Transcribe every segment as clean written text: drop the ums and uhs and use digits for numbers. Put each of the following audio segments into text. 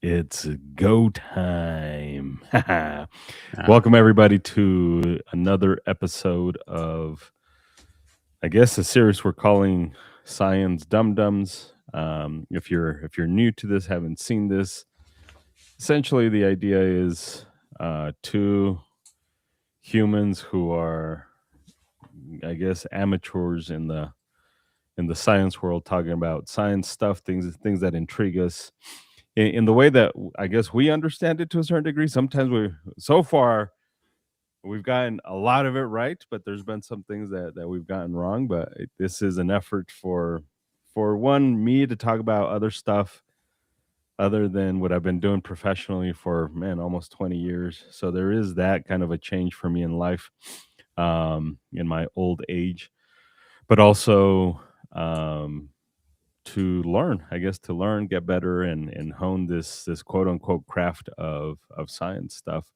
It's go time. Uh, Welcome everybody to another episode of, I guess, a series we're calling Science Dum Dums. If you're new to this, haven't seen this, essentially the idea is two humans who are, I guess, amateurs in the science world, talking about science stuff, things that intrigue us in the way that I guess we understand it to a certain degree. Sometimes so far we've gotten a lot of it right, but there's been some things that we've gotten wrong. But this is an effort for one me to talk about other stuff other than what I've been doing professionally for man almost 20 years. So there is that kind of a change for me in life, in my old age, but also to learn, I guess, to learn, get better, and hone this quote unquote craft of science stuff.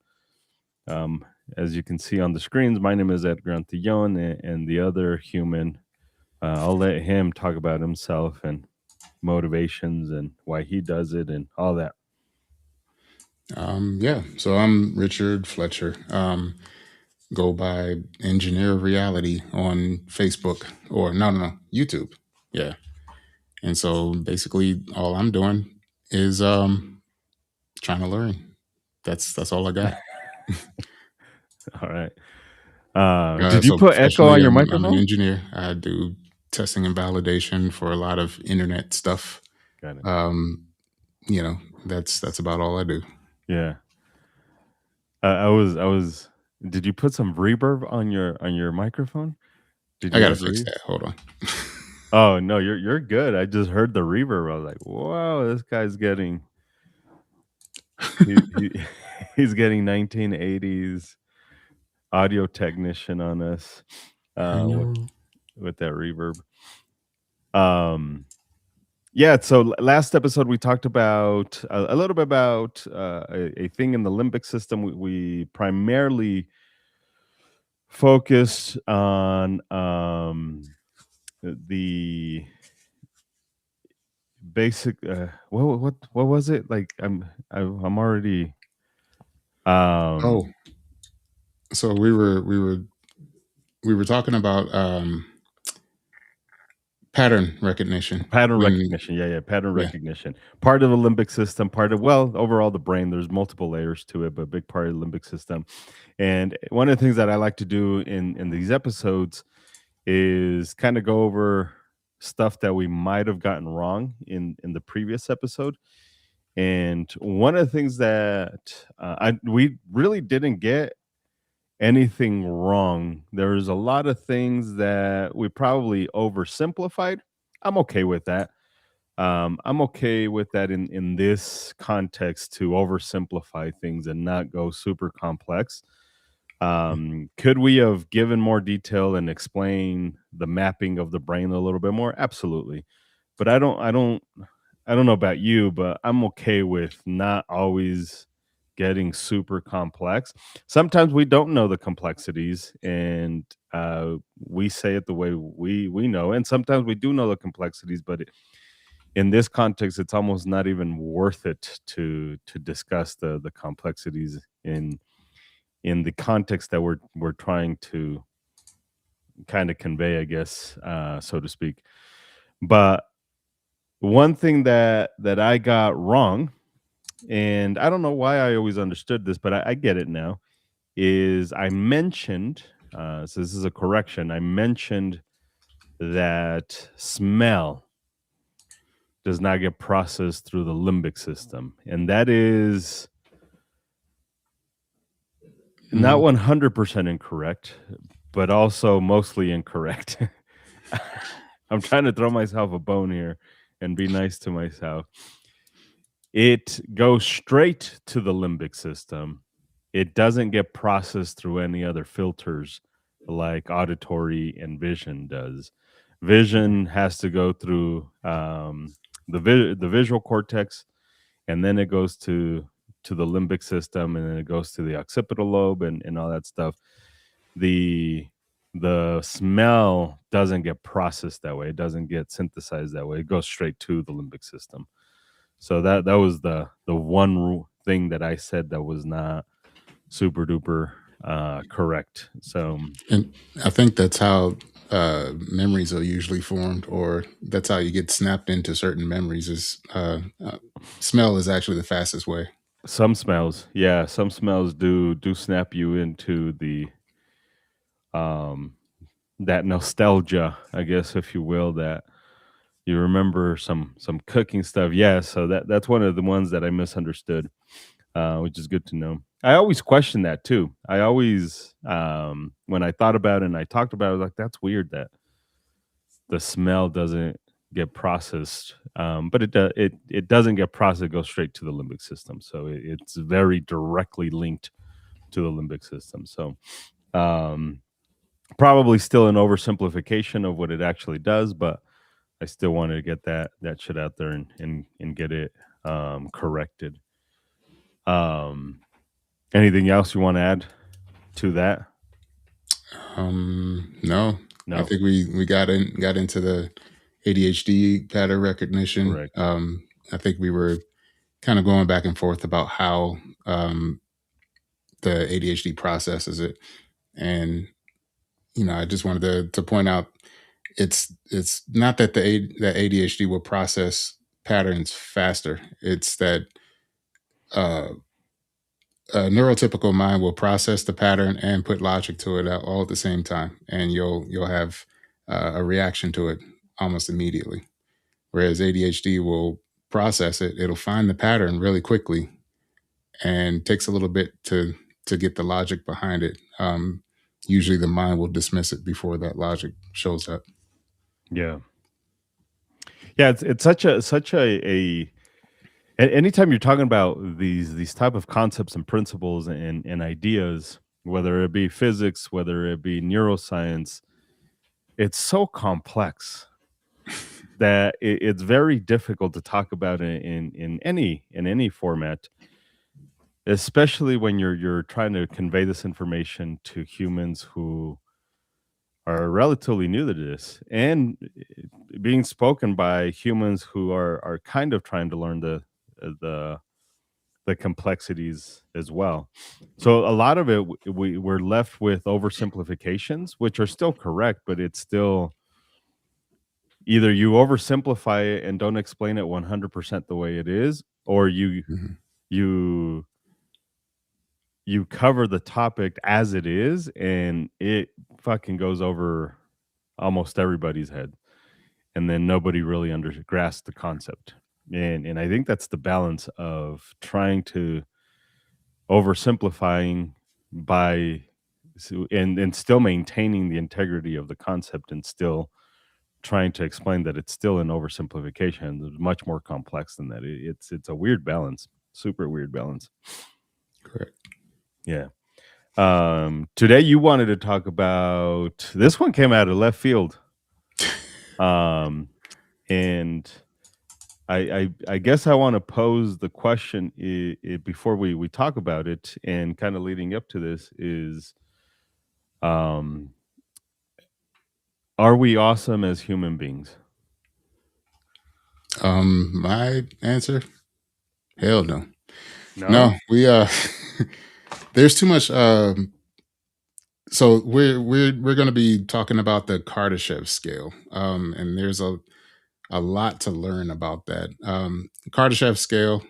Um, as you can see on the screens, my name is Edgar Antillon, and the other human. I'll let him talk about himself and motivations and why he does it and all that. yeah, so I'm Richard Fletcher. Go by Engineer of Reality on Facebook or no, YouTube. Yeah, and so basically all I'm doing is trying to learn. That's all I got. All right. Uh, Did you so put echo on professionally, your I'm an microphone? engineer. I do testing and validation for a lot of internet stuff. Got it. Um, you know, that's about all I do. Yeah. I was. Did you put some reverb on your microphone? Did I you gotta fix agree? that. Hold on. Oh no, you're good. I just heard the reverb. I was like, "Whoa, this guy's getting he he's getting 1980s audio technician on us I with know. that reverb." Um, yeah. So last episode we talked about a little bit about a thing in the limbic system. We primarily focused on the basic. What was it like? I'm already. Oh, Um, so we were talking about pattern recognition Pattern when recognition, yeah, pattern yeah. recognition. Part of the limbic system, part of well, overall the brain, there's multiple layers to it, but a big part of the limbic system. And one of the things that I like to do in these episodes is kind of go over stuff that we might have gotten wrong in the previous episode. And one of the things that we really didn't get anything wrong. There's a lot of things that we probably oversimplified. I'm okay with that. I'm okay with that in this context to oversimplify things and not go super complex. Could we have given more detail and explain the mapping of the brain a little bit more? Absolutely. But I don't know about you, but I'm okay with not always getting super complex. Sometimes we don't know the complexities and we say it the way we know, and sometimes we do know the complexities, but in this context, it's almost not even worth it to discuss the complexities in the context that we're trying to kind of convey, I guess, so to speak. But one thing that I got wrong, and I don't know why I always understood this, but I get it now, is I mentioned, so this is a correction, I mentioned that smell does not get processed through the limbic system. And that is not Mm, 100% incorrect, but also mostly incorrect. I'm trying to throw myself a bone here and be nice to myself. It goes straight to the limbic system. It doesn't get processed through any other filters like auditory and vision does. Vision has to go through the visual cortex, and then it goes to the limbic system, and then it goes to the occipital lobe and all that stuff. The the smell doesn't get processed that way. It doesn't get synthesized that way. It goes straight to the limbic system. So that was the one thing that I said that was not super duper correct. So And I think that's how memories are usually formed, or that's how you get snapped into certain memories. Is smell is actually the fastest way. some smells, yeah, some smells do snap you into the um that nostalgia, I guess, if you will, that you remember some cooking stuff. Yeah, so that's one of the ones that I misunderstood, which is good to know. I always question that too. I always, when I thought about it and I talked about it, like that's weird that the smell doesn't get processed, but it doesn't get processed. It goes straight to the limbic system, so it's very directly linked to the limbic system. So um, probably still an oversimplification of what it actually does, but I still wanted to get that shit out there and get it corrected. Um, Anything else you want to add to that? No, I No, think we got into the ADHD pattern recognition. correct. I think we were kind of going back and forth about how the ADHD processes it, and I just wanted to point out it's not that that ADHD will process patterns faster. It's that uh, a neurotypical mind will process the pattern and put logic to it all at the same time, and you'll have a reaction to it almost immediately. Whereas ADHD will process it; it'll find the pattern really quickly, and takes a little bit to get the logic behind it. Usually, the mind will dismiss it before that logic shows up. Yeah, yeah. It's such a anytime you're talking about these type of concepts and principles and ideas, whether it be physics, whether it be neuroscience, it's so complex that it's very difficult to talk about it in any format, especially when you're trying to convey this information to humans who are relatively new to this, and being spoken by humans who are kind of trying to learn the the complexities as well. So a lot of it we're left with oversimplifications, which are still correct, but it's still either you oversimplify it and don't explain it 100% the way it is, or Mhm. you you cover the topic as it is and it fucking goes over almost everybody's head, and then nobody really grasps the concept. And I think that's the balance of trying to oversimplifying by and still maintaining the integrity of the concept, and still trying to explain that it's still an oversimplification. It's much more complex than that. It's a weird balance, super weird balance. Correct. Yeah. Today you wanted to talk about this one came out of left field. Um, and I guess I want to pose the question before we talk about it, and kind of leading up to this is, um, are we awesome as human beings? My answer, hell no. No, No. we there's too much so we're going to be talking about the Kardashev scale. And there's a lot to learn about that. Kardashev scale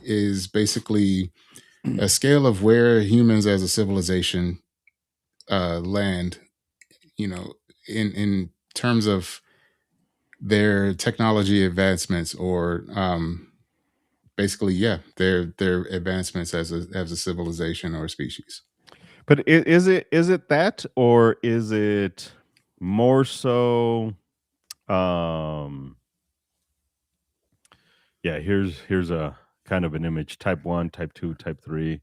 is basically a scale of where humans as a civilization land, you know, in terms of their technology advancements, or basically, yeah, their advancements as a civilization or a species. But is it that, or is it more so? Um, yeah, here's a kind of an image: type one, type two, type three,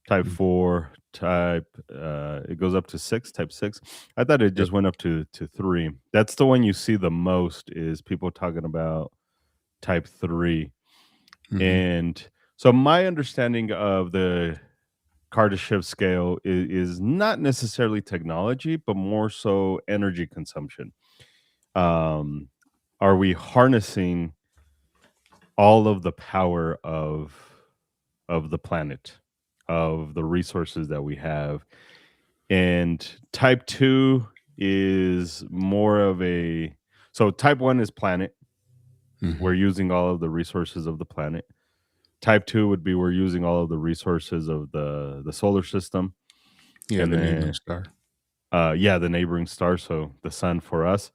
type Mm. four, type. It goes up to six. Type six. I thought it Yep. just went up to three. That's the one you see the most. Is people talking about type three, Hmm. and so my understanding of the Kardashev scale is not necessarily technology, but more so energy consumption. Um, are we harnessing all of the power of the planet, of the resources that we have. And type 2 is more of a, so type 1 is planet. Hmm. We're using all of the resources of the planet. Type 2 would be we're using all of the resources of the solar system. Yeah, And the neighboring then star. yeah, the neighboring star, so the sun for us.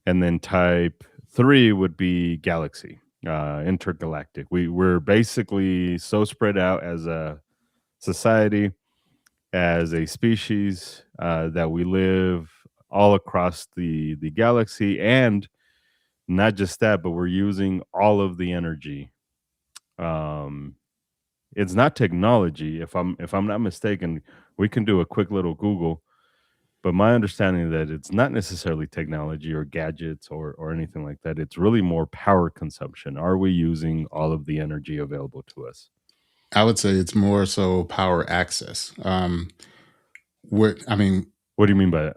And then type 3 would be galaxy, intergalactic. We're basically so spread out as a society, as a species, that we live all across the galaxy. And not just that, but we're using all of the energy. um it's not technology, if I'm not mistaken. We can do a quick little Google, but my understanding is that it's not necessarily technology or gadgets or anything like that. It's really more power consumption. Are we using all of the energy available to us? I would say it's more so power access. What I mean, What do you mean by that?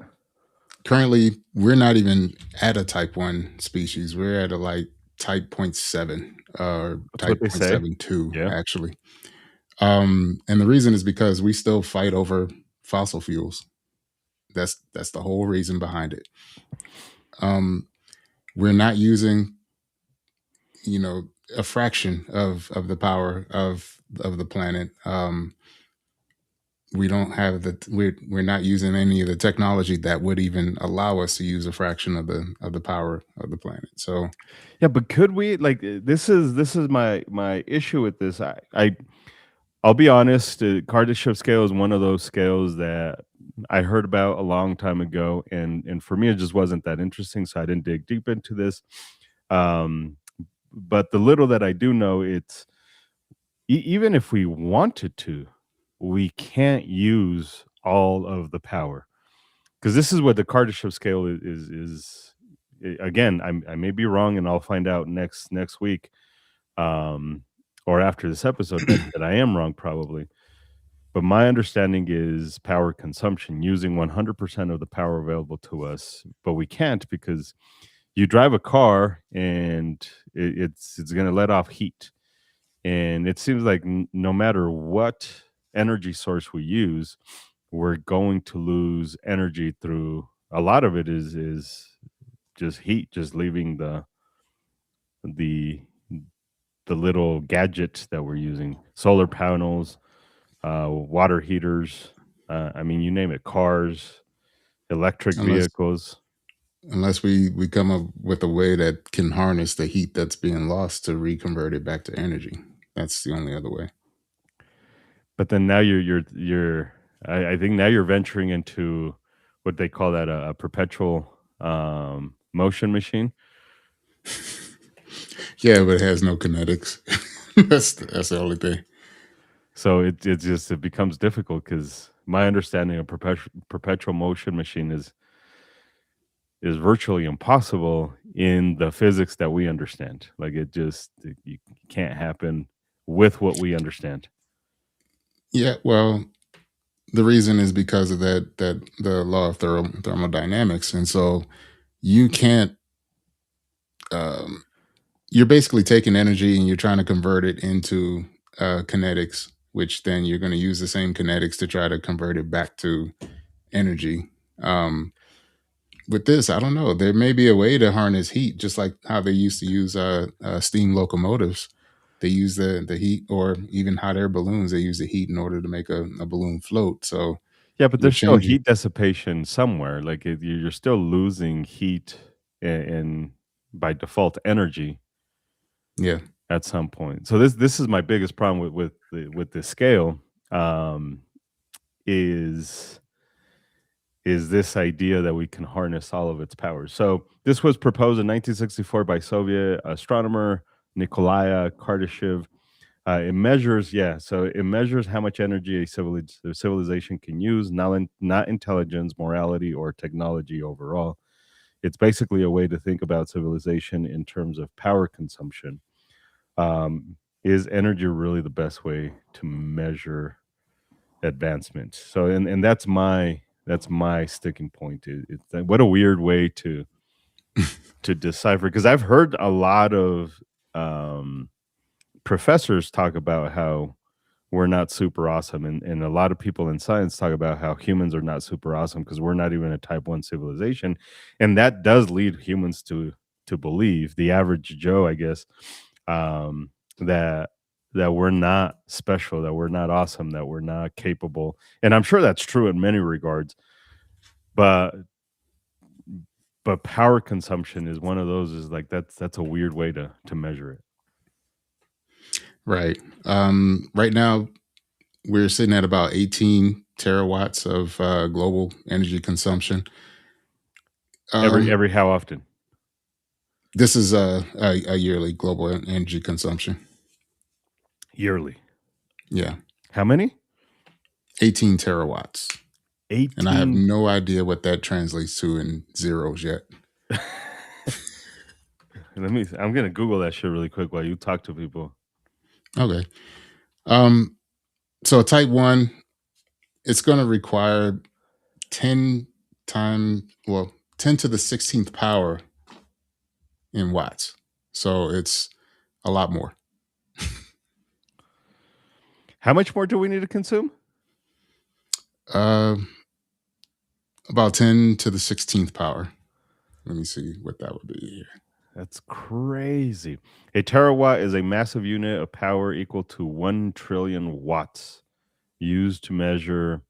currently we're not even at a type 1 species. We're at a like type point 7 or That's what type they point say. 72 Yeah. actually. And the reason is because we still fight over fossil fuels. That's the whole reason behind it. Um, we're not using, you know, a fraction of the power of the planet. We don't have we're not using any of the technology that would even allow us to use a fraction of the power of the planet. So Yeah, but could we, like, this is my issue with this. I'll be honest, the Kardashev scale is one of those scales that I heard about a long time ago, and for me, it just wasn't that interesting, so I didn't dig deep into this. Um, but the little that I do know, it's even if we wanted to, we can't use all of the power, because this is what the Kardashev scale again, I may be wrong, and I'll find out next week, um, or after this episode, that I am wrong probably. But my understanding is power consumption, using 100% of the power available to us, but we can't because you drive a car and it's going to let off heat. And it seems like no matter what energy source we use, we're going to lose energy through, a lot of it is just heat, just leaving the the little gadgets that we're using, solar panels, water heaters. I mean, you name it, cars, electric unless vehicles. unless we come up with a way that can harness the heat that's being lost to reconvert it back to energy. That's the only other way. But then now I think now you're venturing into what they call that a perpetual motion machine. Yeah, but it has no kinetics. That's the only thing. So it becomes difficult because my understanding of perpetual motion machine is virtually impossible in the physics that we understand. Like you can't happen with what we understand. Yeah, well, the reason is because of that the law of thermodynamics, and so you can't. Um, you're basically taking energy and you're trying to convert it into kinetics, which then you're going to use the same kinetics to try to convert it back to energy. Um, with this, I don't know. There may be a way to harness heat, just like how they used to use steam locomotives. They use the heat, or even hot air balloons. They use the heat in order to make a balloon float. So Yeah, but you're there's still changing. heat dissipation somewhere. Like you're still losing heat in by default energy Yeah. at some point. So this is my biggest problem with the scale, um, is this idea that we can harness all of its powers. So this was proposed in 1964 by Soviet astronomer Nikolai Kardashev. It measures, yeah, so it measures how much energy a civilization can use, not intelligence, morality, or technology overall. It's basically a way to think about civilization in terms of power consumption. Is energy really the best way to measure advancement? So, and that's my sticking point. It's what a weird way to decipher, because I've heard a lot of um, professors talk about how we're not super awesome, and a lot of people in science talk about how humans are not super awesome because we're not even a type 1 civilization, and that does lead humans to believe, the average Joe, I guess, um, that we're not special, that we're not awesome, that we're not capable, and I'm sure that's true in many regards, but power consumption is one of those, is like that's a weird way to measure it. Right. Right now, we're sitting at about 18 terawatts of global energy consumption. Every Um, how often? this is a yearly global energy consumption. Yearly. Yeah, How many? 18 terawatts. And I have 18. no idea what that translates to in zeros yet. I'm gonna Google that shit really quick while you talk to people. Okay. Um, so type 1, it's going to require 10 well, 10 to the 16th power in watts. So it's a lot more. How much more do we need to consume? Uh, about 10 to the 16th power. Let me see what that would be here. That's crazy. A terawatt is a massive unit of power equal to 1 trillion watts, used to measure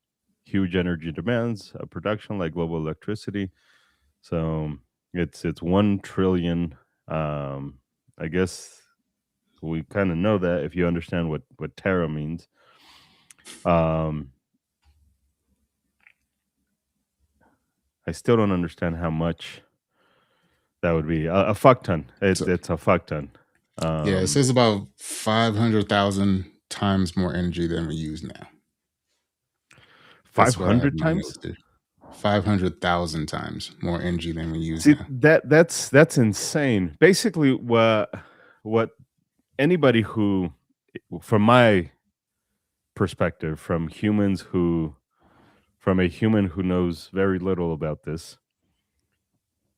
huge energy demands of production like global electricity. So it's 1 trillion. I guess we kind of know that if you understand what tera means. Um, I still don't understand how much that would be. A fuck ton. So It's a fuck ton. yeah, it Um, says about 500,000 times more energy than we use now. That's what I have 500 in my times. notes here. 500,000 times more energy than we use See, now. that's insane. Basically, what anybody who, from my perspective, from a human who knows very little about this,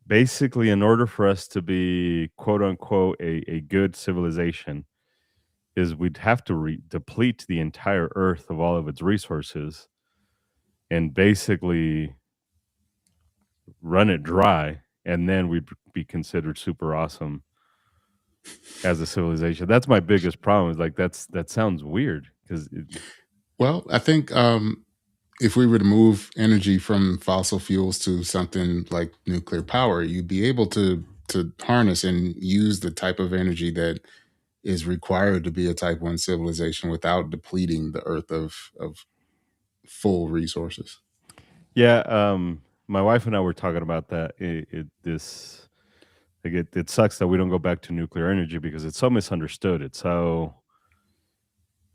basically, in order for us to be quote unquote a good civilization, is we'd have to deplete the entire Earth of all of its resources and basically run it dry, and then we'd be considered super awesome as a civilization. That's my biggest problem. Is like that sounds weird because Well, I think if we were to move energy from fossil fuels to something like nuclear power, you'd be able to harness and use the type of energy that is required to be a type 1 civilization without depleting the earth of full resources. yeah. My wife and I were talking about that. This like it sucks that we don't go back to nuclear energy because it's so misunderstood.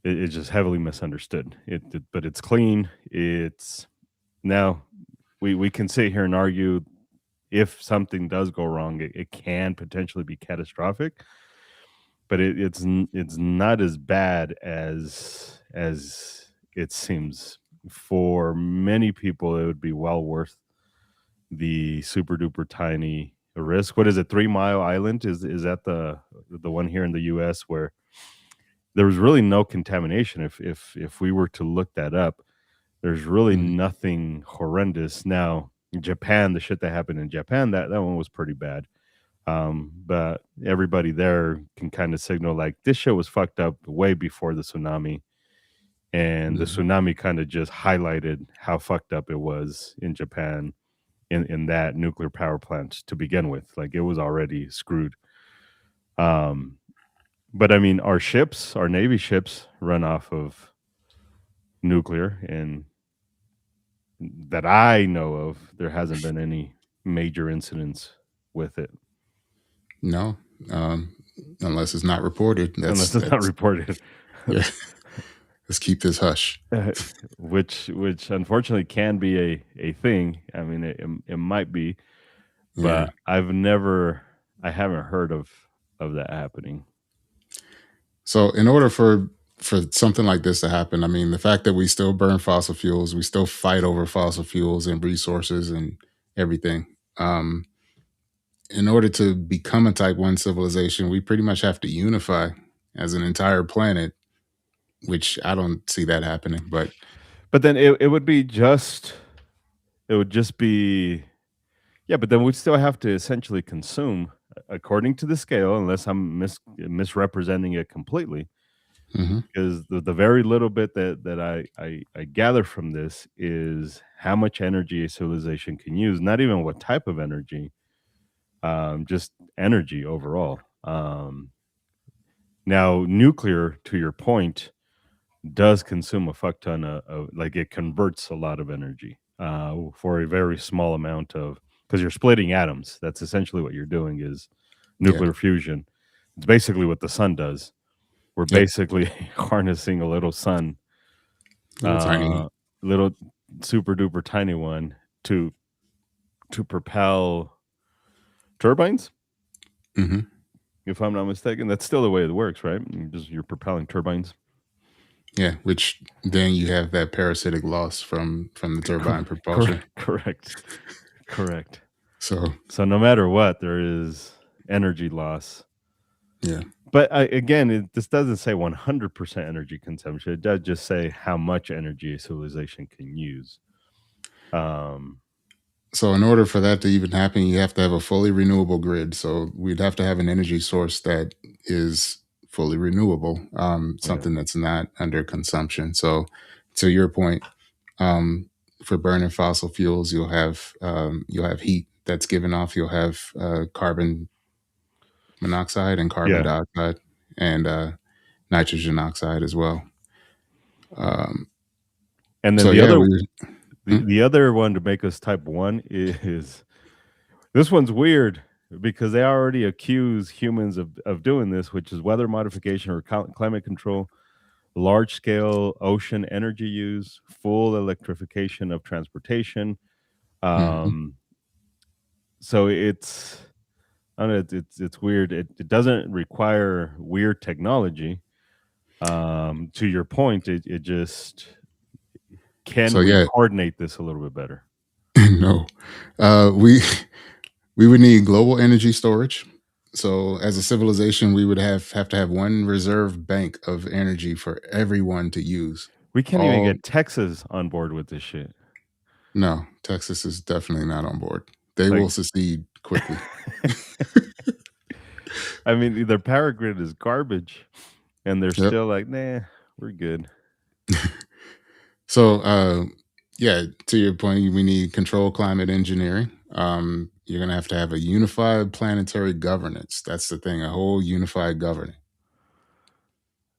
It's just heavily misunderstood. But it's clean. It's now we can sit here and argue if something does go wrong, it can potentially be catastrophic, but it's not as bad as it seems. For many people, it would be well worth the super duper tiny risk. What is it? 3 Mile Island is that the one here in the U.S. where there was really no contamination. If we were to look that up, there's really Mhm. nothing horrendous. Now, in Japan, the shit that happened in Japan, that one was pretty bad. But everybody there can kind of signal like this shit was fucked up way before the tsunami, and the Yeah. tsunami kind of just highlighted how fucked up it was in Japan in that nuclear power plant to begin with. Like it was already screwed. Um, but I mean, our Navy ships run off of nuclear, and that I know of, there hasn't been any major incidents with it, No, um, unless it's not reported. unless it's not That's reported. yeah. Let's keep this hush. Uh, which unfortunately can be a thing. I mean, it might be, Yeah. but I haven't heard of that happening. So in order for something like this to happen, I mean, the fact that we still burn fossil fuels, we still fight over fossil fuels and resources and everything. In order to become a type 1 civilization, we pretty much have to unify as an entire planet, which I don't see that happening. But But then it would be just it would just be yeah, but then we'd still have to essentially consume according to the scale, unless I'm misrepresenting it completely. mhm, Because the very little bit that I gather from this is how much energy a civilization can use, not even what type of energy, just energy overall. Now, nuclear, to your point, does consume a fuck ton of like it converts a lot of energy for a very small amount of because you're splitting atoms. That's essentially what you're doing is yeah, nuclear fusion. It's basically what the sun does. We're yep, basically harnessing a little sun, little tiny. uh, little super duper tiny one to propel turbines. Hmm. If I'm not mistaken, that's still the way it works, right? You're propelling turbines. Yeah, which then you have that parasitic loss from the turbine propulsion. Correct, correct. So So no matter what, there is energy loss. yeah, But again, this doesn't say 100% energy consumption. It does just say how much energy a civilization can use. Um, so in order for that to even happen, you have to have a fully renewable grid. So we'd have to have an energy source that is fully renewable, yeah, something that's not under consumption. So to your point, um, for burning fossil fuels, you'll have heat that's given off. You'll have carbon monoxide and carbon yeah. dioxide and nitrogen oxide as well. Um, And then so the yeah, other we. Hmm? the other one to make us type one is this one's weird because they already accuse humans of doing this, which is weather modification or climate control, large scale ocean energy use, full electrification of transportation. Hmm. Um, so it's I don't know, it's weird. It doesn't require weird technology. To your point, it just So can we yeah, coordinate this a little bit better? no, we we would need global energy storage. So as a civilization, we would have to have one reserve bank of energy for everyone to use. We can't even All get Texas on board with this shit. No, Texas is definitely not on board. They Like, will secede quickly. I mean, their power grid is garbage, and they're Yep. still like, nah, we're good. So, yeah, to your point, we need controlled climate engineering. You're going to have a unified planetary governance. That's the thing, a whole unified governance.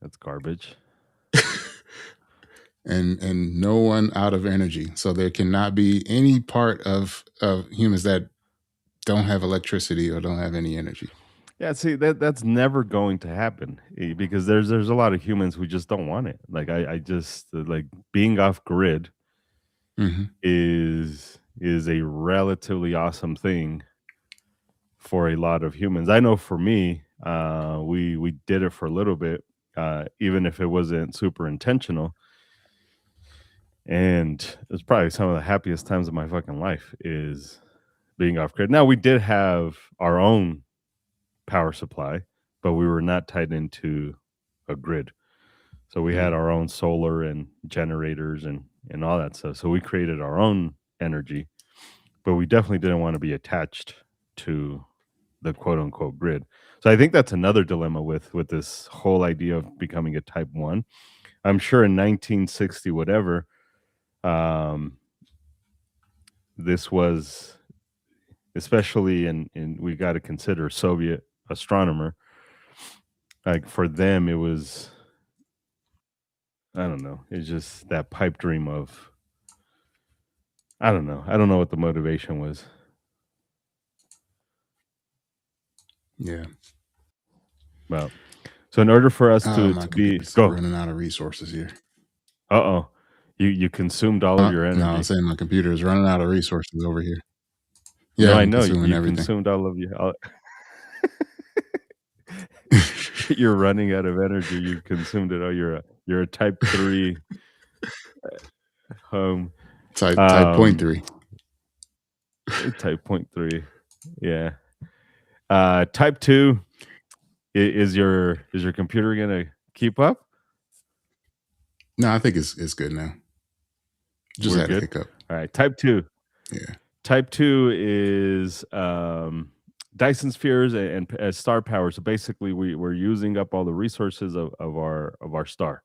That's garbage. And no one out of energy. So there cannot be any part of humans that don't have electricity or don't have any energy. Yeah, see that's never going to happen because there's a lot of humans who just don't want it. Like I just like being off grid Hmm. is a relatively awesome thing for a lot of humans. I know for me, we did it for a little bit, even if it wasn't super intentional, and it's probably some of the happiest times of my fucking life is being off grid. Now we did have our own power supply, but we were not tied into a grid. So we had our own solar and generators and all that stuff. So we created our own energy, but we definitely didn't want to be attached to the quote unquote grid. So I think that's another dilemma with this whole idea of becoming a type 1. I'm sure in 1960 whatever um this was especially in we got to consider Soviet astronomer, like for them it was I don't know. It's just that pipe dream of I don't know. I don't know what the motivation was. Yeah. Well, so in order for us My to be computer's go, running out of resources here. uh-oh, you consumed all of your No, I was energy. saying my computer is running out of resources over here. No, Yeah, I I'm know consuming you everything. consumed all of your. You're running out of energy. You've consumed it all. You're a type 3 home. Type point Um, 3. type point 3. Yeah. Type 2. Is your computer gonna keep up? No, I think it's good now. Just We're had a good. hiccup. All right. Type two. Yeah. Type two is Dyson spheres and star power. So basically, we're using up all the resources of our star.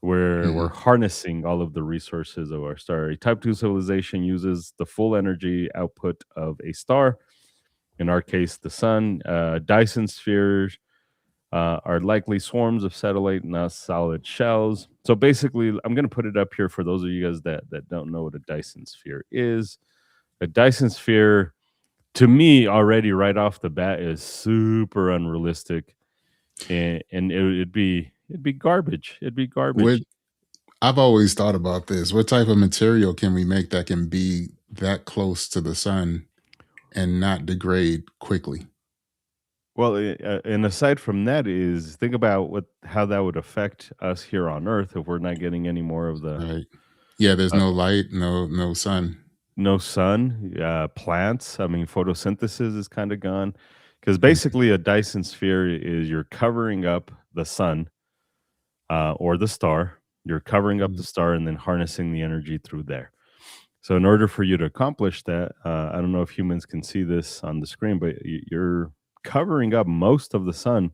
We're Hmm. harnessing all of the resources of our star. A type two civilization uses the full energy output of a star. In our case, the sun. Dyson spheres are likely swarms of satellite, not solid shells. So basically, I'm going to put it up here for those of you guys that don't know what a Dyson sphere is. A Dyson sphere, to me, already right off the bat, is super unrealistic, and it'd be garbage. It'd be What garbage. I've always thought about this. What type of material can we make that can be that close to the sun and not degrade quickly? Well, and aside from that, is think about how that would affect us here on Earth if we're not getting any more of the Right. Yeah, there's uh, no light, no sun. no sun, plants. I mean, photosynthesis is kind of gone because Mhm. basically a Dyson sphere is you're covering up the sun or the star. You're covering up the Mm. star and then harnessing the energy through there. So, in order for you to accomplish that, I don't know if humans can see this on the screen, but you're covering up most of the sun.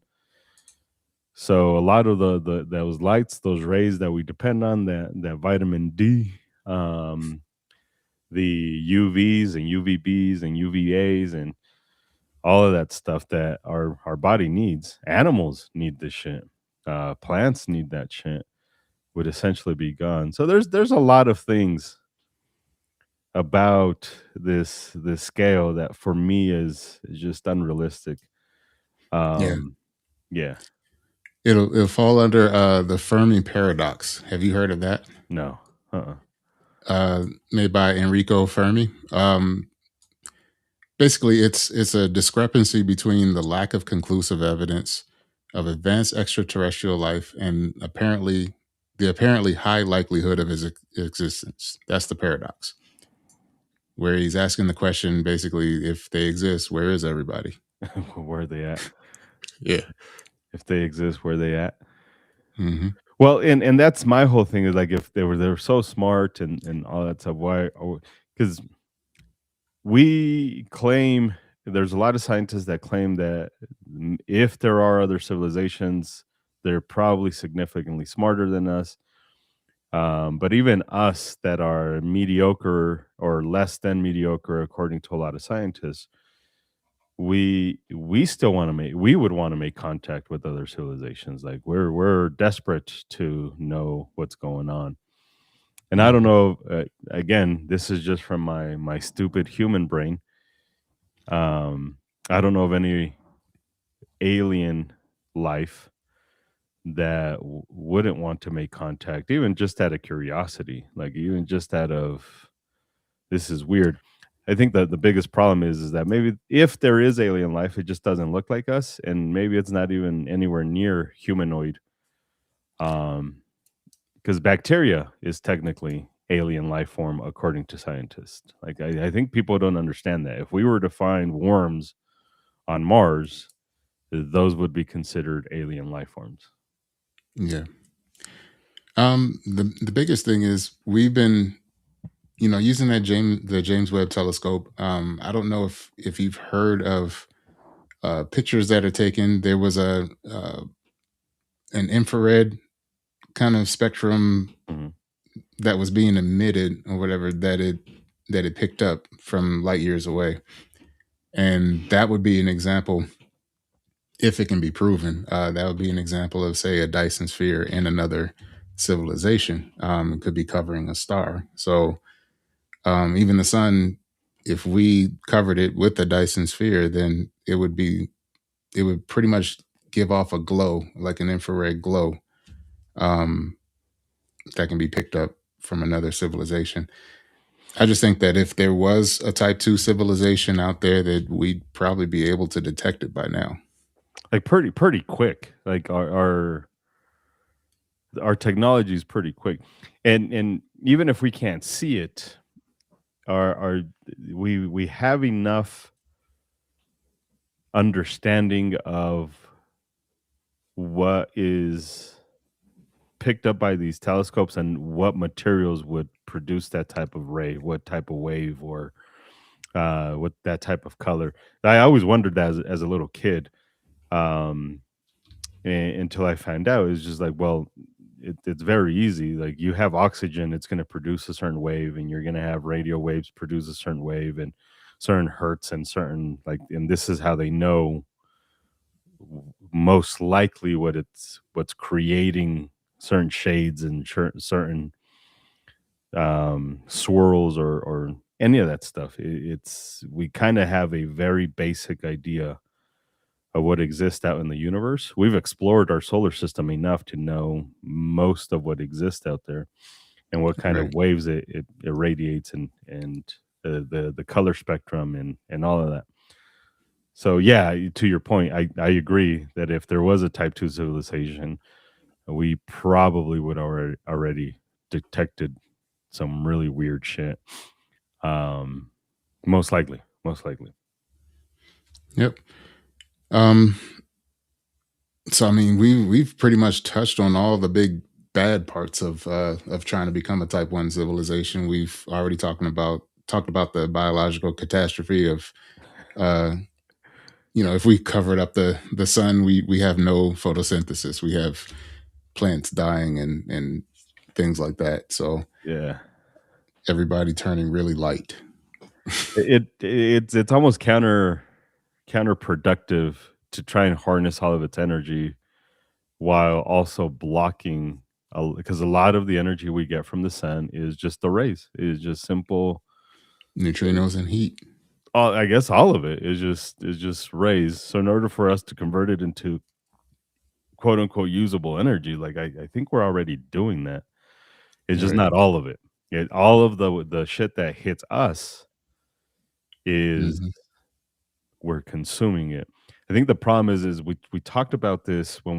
So, a lot of the those lights, those rays that we depend on, that vitamin D, um, the UVs and UVBs and UVAs and all of that stuff that our body needs. Animals need this shit. Plants need that shit. Would essentially be gone. So there's a lot of things about this scale that for me is just unrealistic. Yeah. Um, yeah, It'll fall under the Fermi paradox. Have you heard of that? no, uh-uh. Made by Enrico Fermi. Basically, it's a discrepancy between the lack of conclusive evidence of advanced extraterrestrial life and the apparently high likelihood of his existence. That's the paradox, where he's asking the question basically, if they exist, where is everybody? Where are they at? Yeah. If they exist, where they at? Hmm. Well, and that's my whole thing is like if they were so smart and all that stuff, why? Because we claim there's a lot of scientists that claim that if there are other civilizations, they're probably significantly smarter than us. But even us that are mediocre or less than mediocre, according to a lot of scientists, we still want to make we would want to make contact with other civilizations. Like we're desperate to know what's going on. And I don't Hmm. know. Again, this is just from my stupid human brain. Um, I don't know of any alien life that wouldn't want to make contact, even just out of curiosity, like even just out of this is weird. I think that the biggest problem is that maybe if there is alien life, it just doesn't look like us, and maybe it's not even anywhere near humanoid. Um, because bacteria is technically alien life form according to scientists. Like I think people don't understand that. If we were to find worms on Mars, those would be considered alien life forms. Yeah. The biggest thing is we've been, using the James Webb Telescope. I don't know if you've heard of pictures that are taken. There was a an infrared kind of spectrum Mhm. that was being emitted or whatever that it picked up from light years away, and that would be an example, if it can be proven. That would be an example of, say, a Dyson sphere in another civilization. It could be covering a star. So even the sun, if we covered it with the Dyson sphere, then it would pretty much give off a glow, like an infrared glow, um, that can be picked up from another civilization. I just think that if there was a type 2 civilization out there, that we'd probably be able to detect it by now. Like pretty quick. Like our technology is pretty quick, and even if we can't see it, our we have enough understanding of what is picked up by these telescopes and what materials would produce that type of ray, what type of wave, or what that type of color. I always wondered that as a little kid, um, until I found out. It's just like, well, it's very easy. Like you have oxygen, it's going to produce a certain wave, and you're going to have radio waves produce a certain wave and certain hertz and certain like, and this is how they know most likely what's creating certain shades and certain swirls or any of that stuff. It's we kind of have a very basic idea of what exists out in the universe. We've explored our solar system enough to know most of what exists out there and what kind of Right. waves it irradiates and the color spectrum and all of that. So yeah, to your point, I agree that if there was a type 2 civilization, we probably would already detected some really weird shit. Um, most likely, most likely. Yep. Um, so I mean, we've pretty much touched on all the big bad parts of trying to become a type one civilization. We've already talked about the biological catastrophe of uh if we covered up the sun, we have no photosynthesis. We have plants dying and things like that. So Yeah. everybody turning really light. It's almost counterproductive to try and harness all of its energy while also blocking because a lot of the energy we get from the sun is just the rays. Is just simple. Neutrinos and heat. I guess all of it is just rays. So in order for us to convert it into quote unquote usable energy, like I think we're already doing that. It's just Right. not all of it. All of the shit that hits us is Hmm. we're consuming it. I think the problem is we talked about this when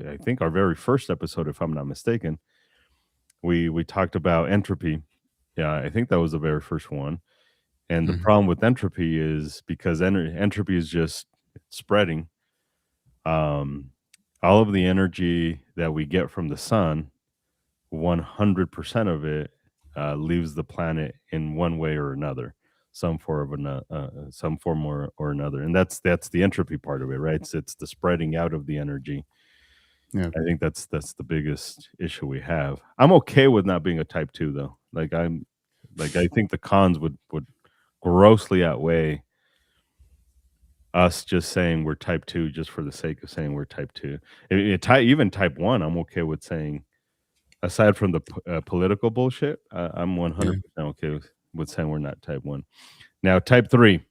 I think our very first episode, if I'm not mistaken, we talked about entropy. Yeah, I think that was the very first one. And the Hmm. problem with entropy is because entropy is just spreading. Um, all of the energy that we get from the sun, 100% of it leaves the planet in one way or another, some form or another, and that's the entropy part of it, right? It's the spreading out of the energy. Yeah. I think that's the biggest issue we have. I'm okay with not being a type 2 though. I think the cons would grossly outweigh us just saying we're type 2 just for the sake of saying we're type 2. Even type 1, I'm okay with saying aside from the political bullshit, I'm Yeah. 100% okay with saying we're not type 1. Now type 3.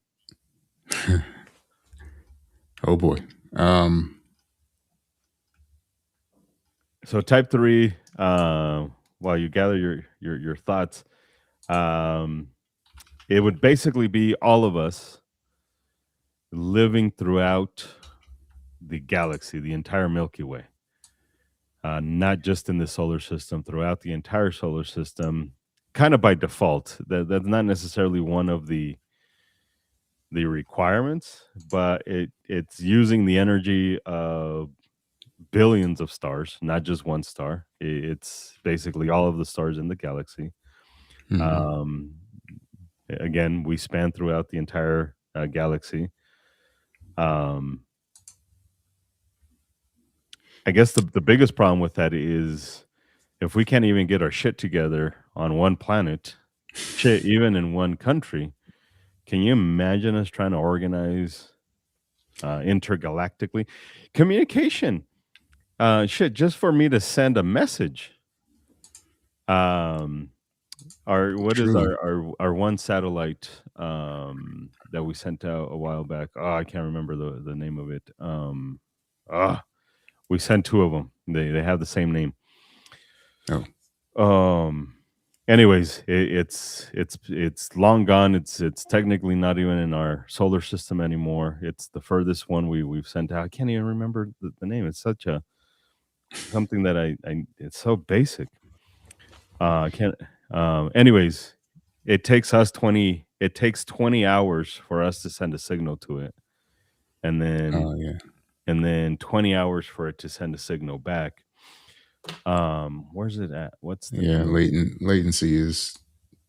Oh boy. Um, So type 3, while you gather your thoughts, um, it would basically be all of us living throughout the galaxy, the entire Milky Way, not just in the solar system, throughout the entire solar system, kind of by default. That's not necessarily one of the requirements, but it's using the energy of billions of stars, not just one star. It's basically all of the stars in the galaxy. mhm. Um, Again, we span throughout the entire galaxy. Um, I guess the biggest problem with that is if we can't even get our shit together on one planet, shit, even in one country, can you imagine us trying to organize intergalactically communication? Shit, just for me to send a message. Um, our what is True. our one satellite that we sent out a while back? Oh, I can't remember the name of it. Ah, we sent two of them. They have the same name. Oh, Um. Anyways, it's long gone. It's technically not even in our solar system anymore. It's the furthest one we've sent out. I can't even remember the name. It's such a something that I it's so basic. I can't. Anyways, it takes 20 hours for us to send a signal to it, and then oh yeah. and then 20 hours for it to send a signal back. Where's it at? What's the Yeah, name? latency is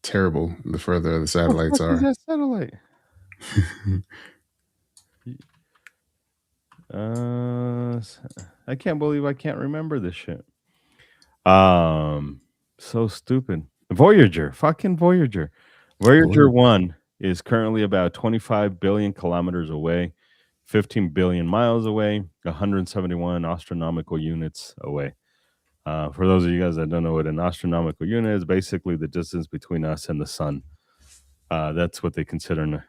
terrible the further the The satellites fuck is are. that satellite? Uh, I can't believe I can't remember this shit. So stupid. Voyager, fucking Voyager. Voyager Voyager. 1 is currently about 25 billion kilometers away, 15 billion miles away, 171 astronomical units away. For those of you guys that don't know what an astronomical unit is, basically the distance between us and the sun. That's what they consider an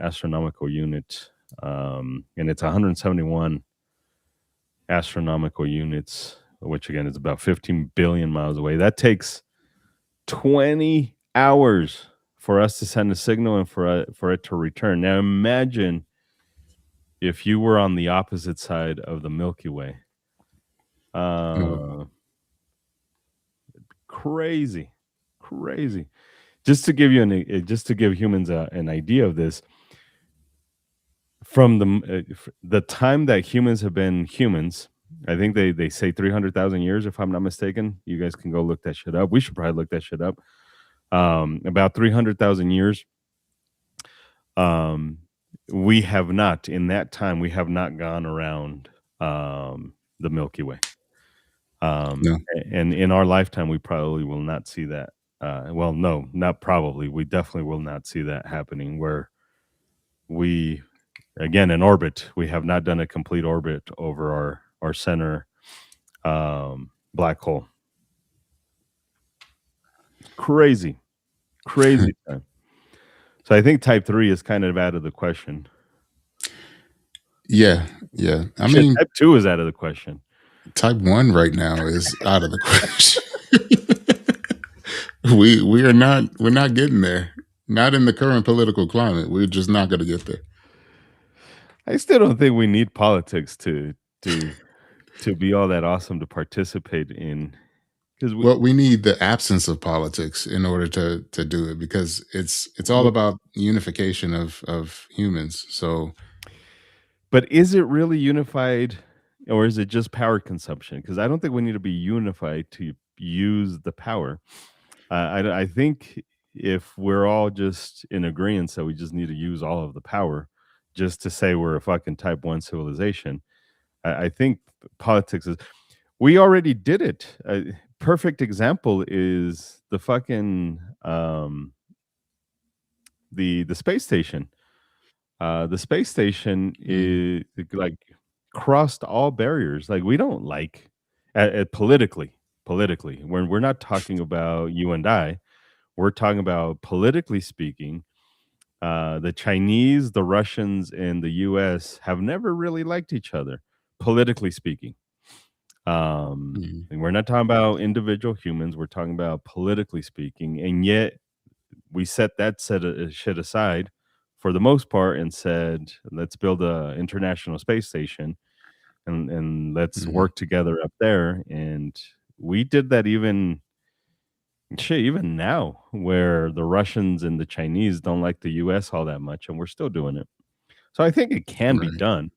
astronomical unit. And it's 171 astronomical units, which again is about 15 billion miles away. That takes 20 hours for us to send a signal and for it to return. Now imagine if you were on the opposite side of the Milky Way. Oh, Uh, Crazy, crazy. Just to give you just to give humans an idea of this, from the time that humans have been humans, I think they say 300,000 years, if I'm not mistaken. You guys can go look that shit up. We should probably look that shit up. About 300,000 years. Um, we have not, in that time, we have not gone around the Milky Way. no. And in our lifetime, we probably will not see that. Well, no, not probably. We definitely will not see that happening where we, again, in orbit, we have not done a complete orbit over our center black hole. Crazy, crazy time. So I think type 3 is kind of out of the question. Yeah, yeah. I Shit, mean, type 2 is out of the question. type 1 right now is out of the question. We're not getting there. Not in the current political climate. We're just not going to get there. I still don't think we need politics to to be all that awesome to participate in, because we Well, we need the absence of politics in order to do it because it's all about unification of humans. So but is it really unified, or is it just power consumption? Because I don't think we need to be unified to use the power. I think if we're all just in agreement that we just need to use all of the power just to say we're a fucking type 1 civilization, I think politics is, we already did it. Perfect example is the fucking the space station. The space station mm, is like crossed all barriers. Like we don't like politically. When we're not talking about you and I, we're talking about politically speaking. The Chinese, the Russians, and the U.S. have never really liked each other, politically speaking. mm, And we're not talking about individual humans. We're talking about politically speaking, and yet we set shit aside for the most part and said, let's build a international space station and let's mhm, work together up there. And we did that even shit, even now, where the Russians and the Chinese don't like the US all that much, and we're still doing it. So I think it can be right. done.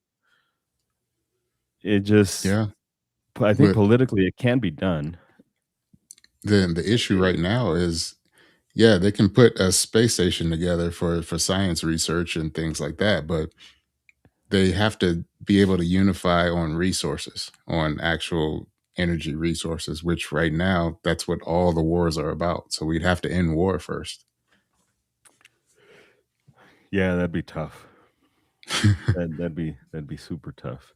It just Yeah. I think But politically it can be done. then the issue right now is, yeah, they can put a space station together for science research and things like that, but they have to be able to unify on resources, on actual energy resources, which right now that's what all the wars are about. So we'd have to end war first. Yeah, that'd be tough. That'd be super tough.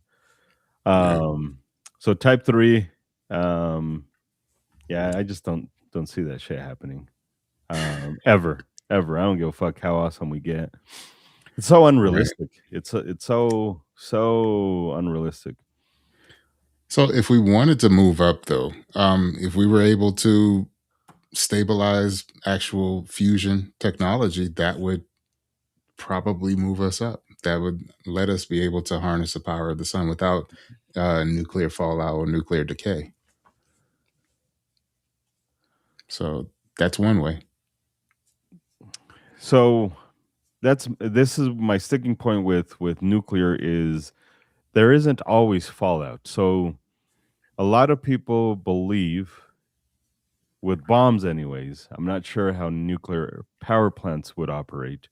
Yeah. Um, so type 3, um, yeah, I just don't see that shit happening. Ever, ever. I don't give a fuck how awesome we get. It's so Right. unrealistic. It's so unrealistic. So if we wanted to move up though, if we were able to stabilize actual fusion technology, that would probably move us up. That would let us be able to harness the power of the sun without nuclear fallout or nuclear decay. So that's one way. So this is my sticking point with nuclear is there isn't always fallout. So a lot of people believe, with bombs anyways, I'm not sure how nuclear power plants would operate,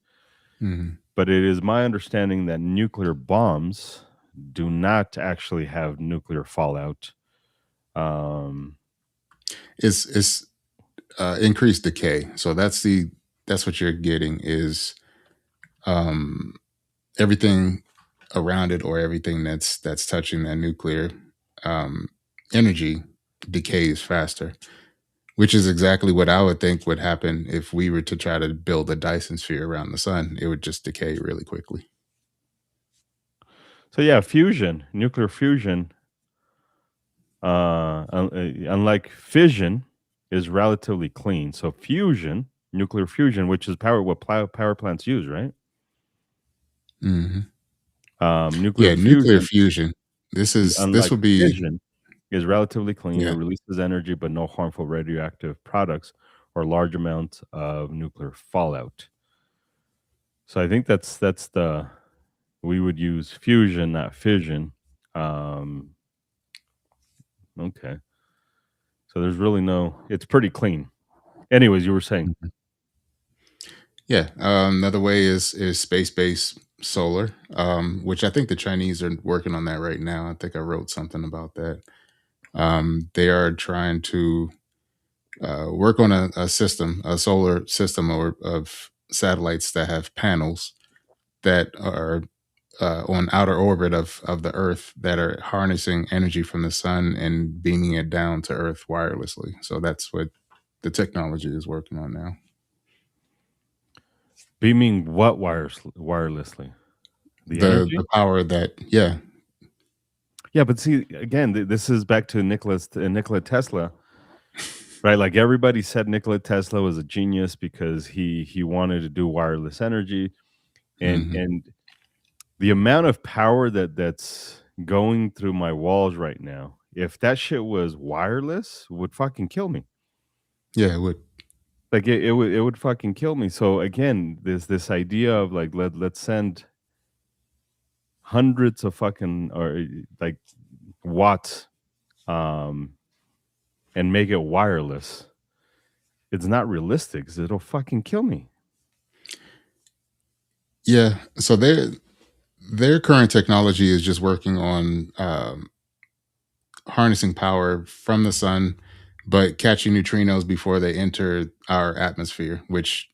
Mhm. but it is my understanding that nuclear bombs do not actually have nuclear fallout. Um, It's increased decay. So that's what you're getting is um, everything around it or everything that's touching that nuclear um, energy decays faster, which is exactly what I would think would happen if we were to try to build a Dyson sphere around the sun. It would just decay really quickly. so yeah, fusion, nuclear fusion, unlike fission, is relatively clean. So fusion, nuclear fusion, which is power plants use, right? Hmm. Nuclear Yeah, nuclear fusion, fusion. This unlike would be fission, is relatively clean. It yeah. releases energy, but no harmful radioactive products or large amounts of nuclear fallout. So I think that's the we would use fusion, not fission. Um, okay, so there's really no. It's pretty clean. Anyways, you were saying. Yeah, another way is space-based solar, which I think the Chinese are working on that right now. I think I wrote something about that. They are trying to work on a system, a solar system, or of satellites that have panels that are on outer orbit of the Earth that are harnessing energy from the sun and beaming it down to Earth wirelessly. So that's what the technology is working on now. Beaming what wirelessly? The The energy? power that yeah. Yeah, but see, again, this is back to Nikola Tesla, right? Like everybody said, Nikola Tesla was a genius because he wanted to do wireless energy, and Mhm. and the amount of power that's going through my walls right now, if that shit was wireless, would fucking kill me. Yeah, it would. Like it would fucking kill me. So again, there's this idea of like let's send hundreds of fucking or like watts um and make it wireless. It's not realistic 'cause it'll fucking kill me. Yeah, so their current technology is just working on, harnessing power from the sun, but catching neutrinos before they enter our atmosphere, which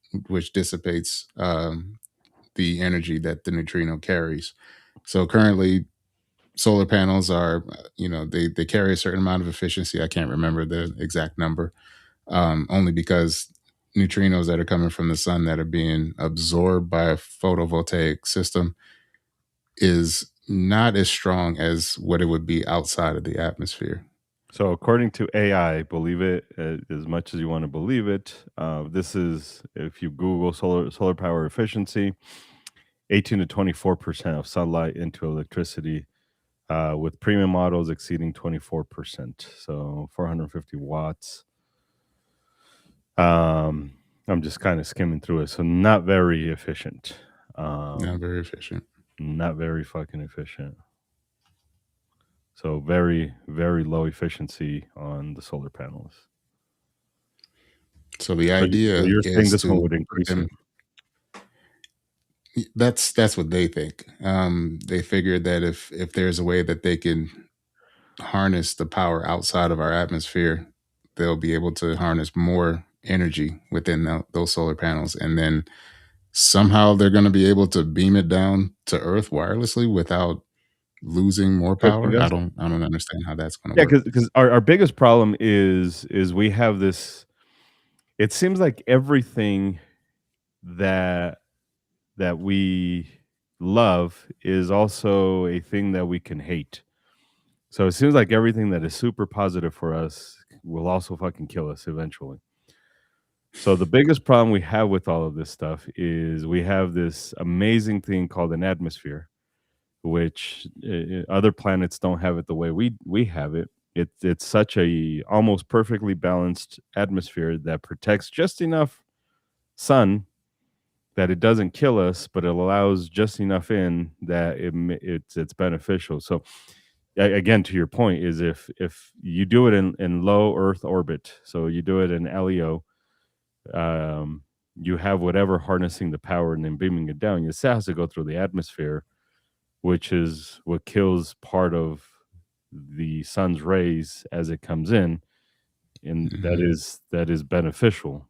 dissipates, the energy that the neutrino carries. So currently, solar panels are, they carry a certain amount of efficiency. I can't remember the exact number, only because neutrinos that are coming from the sun that are being absorbed by a photovoltaic system is not as strong as what it would be outside of the atmosphere. So according to AI, believe it as much as you want to believe it. This is if you Google solar power efficiency, 18 to 24% of sunlight into electricity, with premium models exceeding 24%. So 450 watts. Um, I'm just kind of skimming through it. So not very efficient. Not Um, very efficient. not very fucking efficient. So very, very low efficiency on the solar panels. So the So idea you're saying is this one to would put increase them. it. That's what they think. They figured that if there's a way that they can harness the power outside of our atmosphere, they'll be able to harness more energy within those solar panels, and then somehow they're going to be able to beam it down to Earth wirelessly without losing more But power. because I don't understand how that's going to yeah, work. because our biggest problem is we have this it seems like everything that that we love is also a thing that we can hate. So it seems like everything that is super positive for us will also fucking kill us eventually. So the biggest problem we have with all of this stuff is we have this amazing thing called an atmosphere, which other planets don't have it the way we have it. It's such a almost perfectly balanced atmosphere that protects just enough sun that it doesn't kill us, but it allows just enough in that it's beneficial. So again, to your point, is if you do it in low Earth orbit, so you do it in LEO, um, you have whatever harnessing the power and then beaming it down. It still has to go through the atmosphere, which is what kills part of the sun's rays as it comes in, and Hmm. that is beneficial.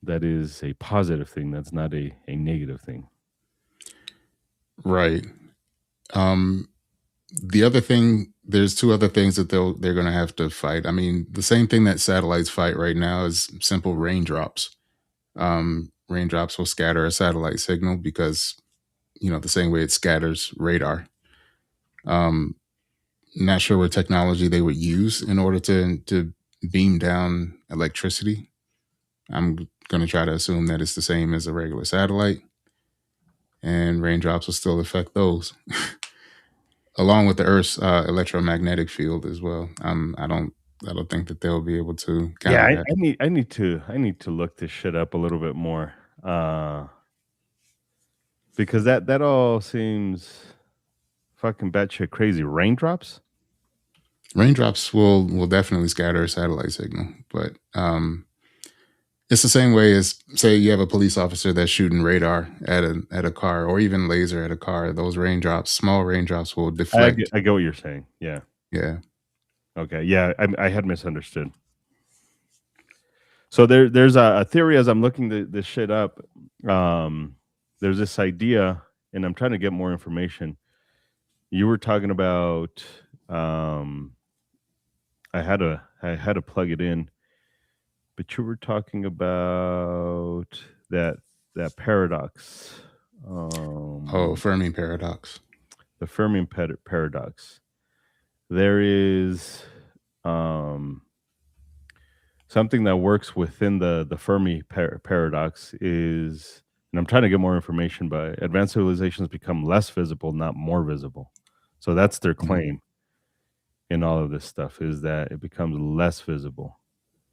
That is a positive thing. That's not a negative thing. Right. Um, the other thing, there's two other things that they're going to have to fight. I mean, the same thing that satellites fight right now is simple raindrops. Raindrops will scatter a satellite signal because, the same way it scatters radar. Um, Not sure what technology they would use in order to beam down electricity. I'm going to try to assume that it's the same as a regular satellite, and raindrops will still affect those, along with the Earth's electromagnetic field as well. I don't think that they'll be able to Yeah, counter that. I need to look this shit up a little bit more, because that all seems fucking batshit crazy. Raindrops? Raindrops will definitely scatter a satellite signal, but it's the same way as, say, you have a police officer that's shooting radar at a car, or even laser at a car. Those raindrops, small raindrops, will deflect. I get what you're saying. Yeah. Yeah. Okay. Yeah, I had misunderstood. So there's a theory as I'm looking this shit up. Um, there's this idea, and I'm trying to get more information. You were talking about. I had to plug it in, but you were talking about that that paradox, Oh, um, Fermi paradox. the Fermi paradox. There is um, something that works within the Fermi paradox is, and I'm trying to get more information, but advanced civilizations become less visible, not more visible. So that's their Mm. claim in all of this stuff, is that it becomes less visible.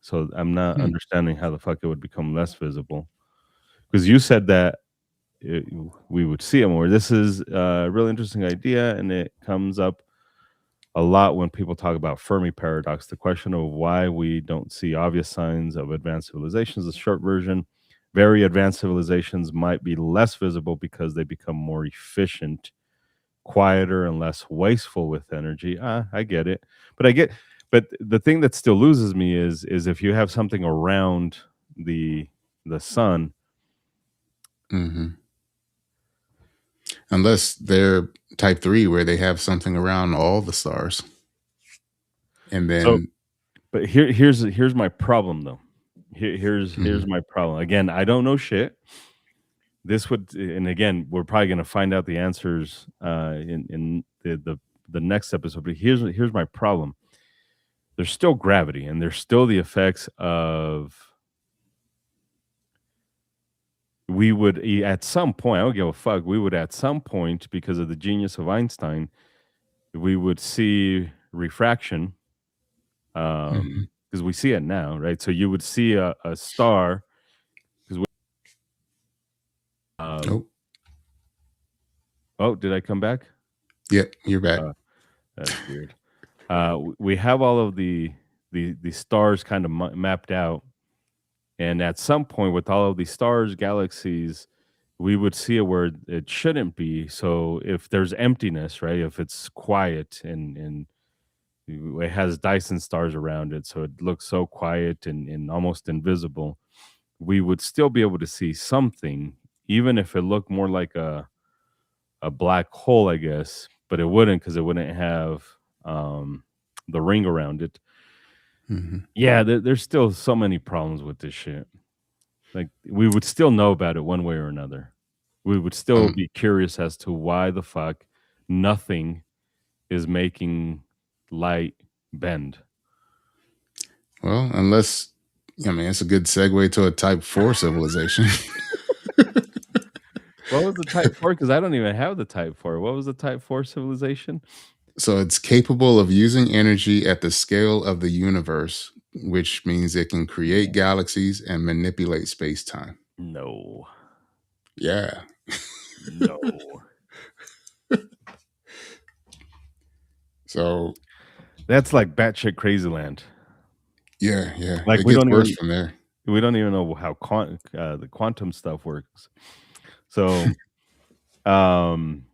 So I'm not Hmm. understanding how the fuck it would become less visible, because you said that it, we would see it more. This is a really interesting idea, and it comes up a lot when people talk about Fermi paradox, the question of why we don't see obvious signs of advanced civilizations. The short version: very advanced civilizations might be less visible because they become more efficient, quieter, and less wasteful with energy. I get it, but but the thing that still loses me is if you have something around the the sun. Hmm. Unless they're type 3, where they have something around all the stars, and So, then. but here's my problem though. Here's Mhm. my problem. Again, I don't know shit. This would, and again, we're probably going to find out the answers in the next episode. But here's my problem. There's still gravity, and there's still the effects of, we would at some point, I don't give a fuck. We would at some point, because of the genius of Einstein, we would see refraction, Mhm. because we see it now, right? So you would see a star, because um, Oh, oh, did I come back? yep, you're back. Uh, that's weird. We have all of the stars kind of mapped out, and at some point, with all of these stars, galaxies, we would see it where it shouldn't be. So if there's emptiness, right? If it's quiet and it has Dyson stars around it, so it looks so quiet and almost invisible, we would still be able to see something, even if it looked more like a black hole, I guess, but it wouldn't, because it wouldn't have um, the ring around it. Mhm. Yeah, there's still so many problems with this shit. Like, we would still know about it one way or another. We would still Um, be curious as to why the fuck nothing is making light bend. well, unless, I mean, it's a good segue to a type 4 civilization. What was the Type 4? Because I don't even have the Type 4. What was the Type 4 civilization? So it's capable of using energy at the scale of the universe, which means it can create galaxies and manipulate space time. No. Yeah. No. So That's like batshit crazy land. yeah, yeah. Like It gets worse from there. we don't even know how the quantum stuff works. So um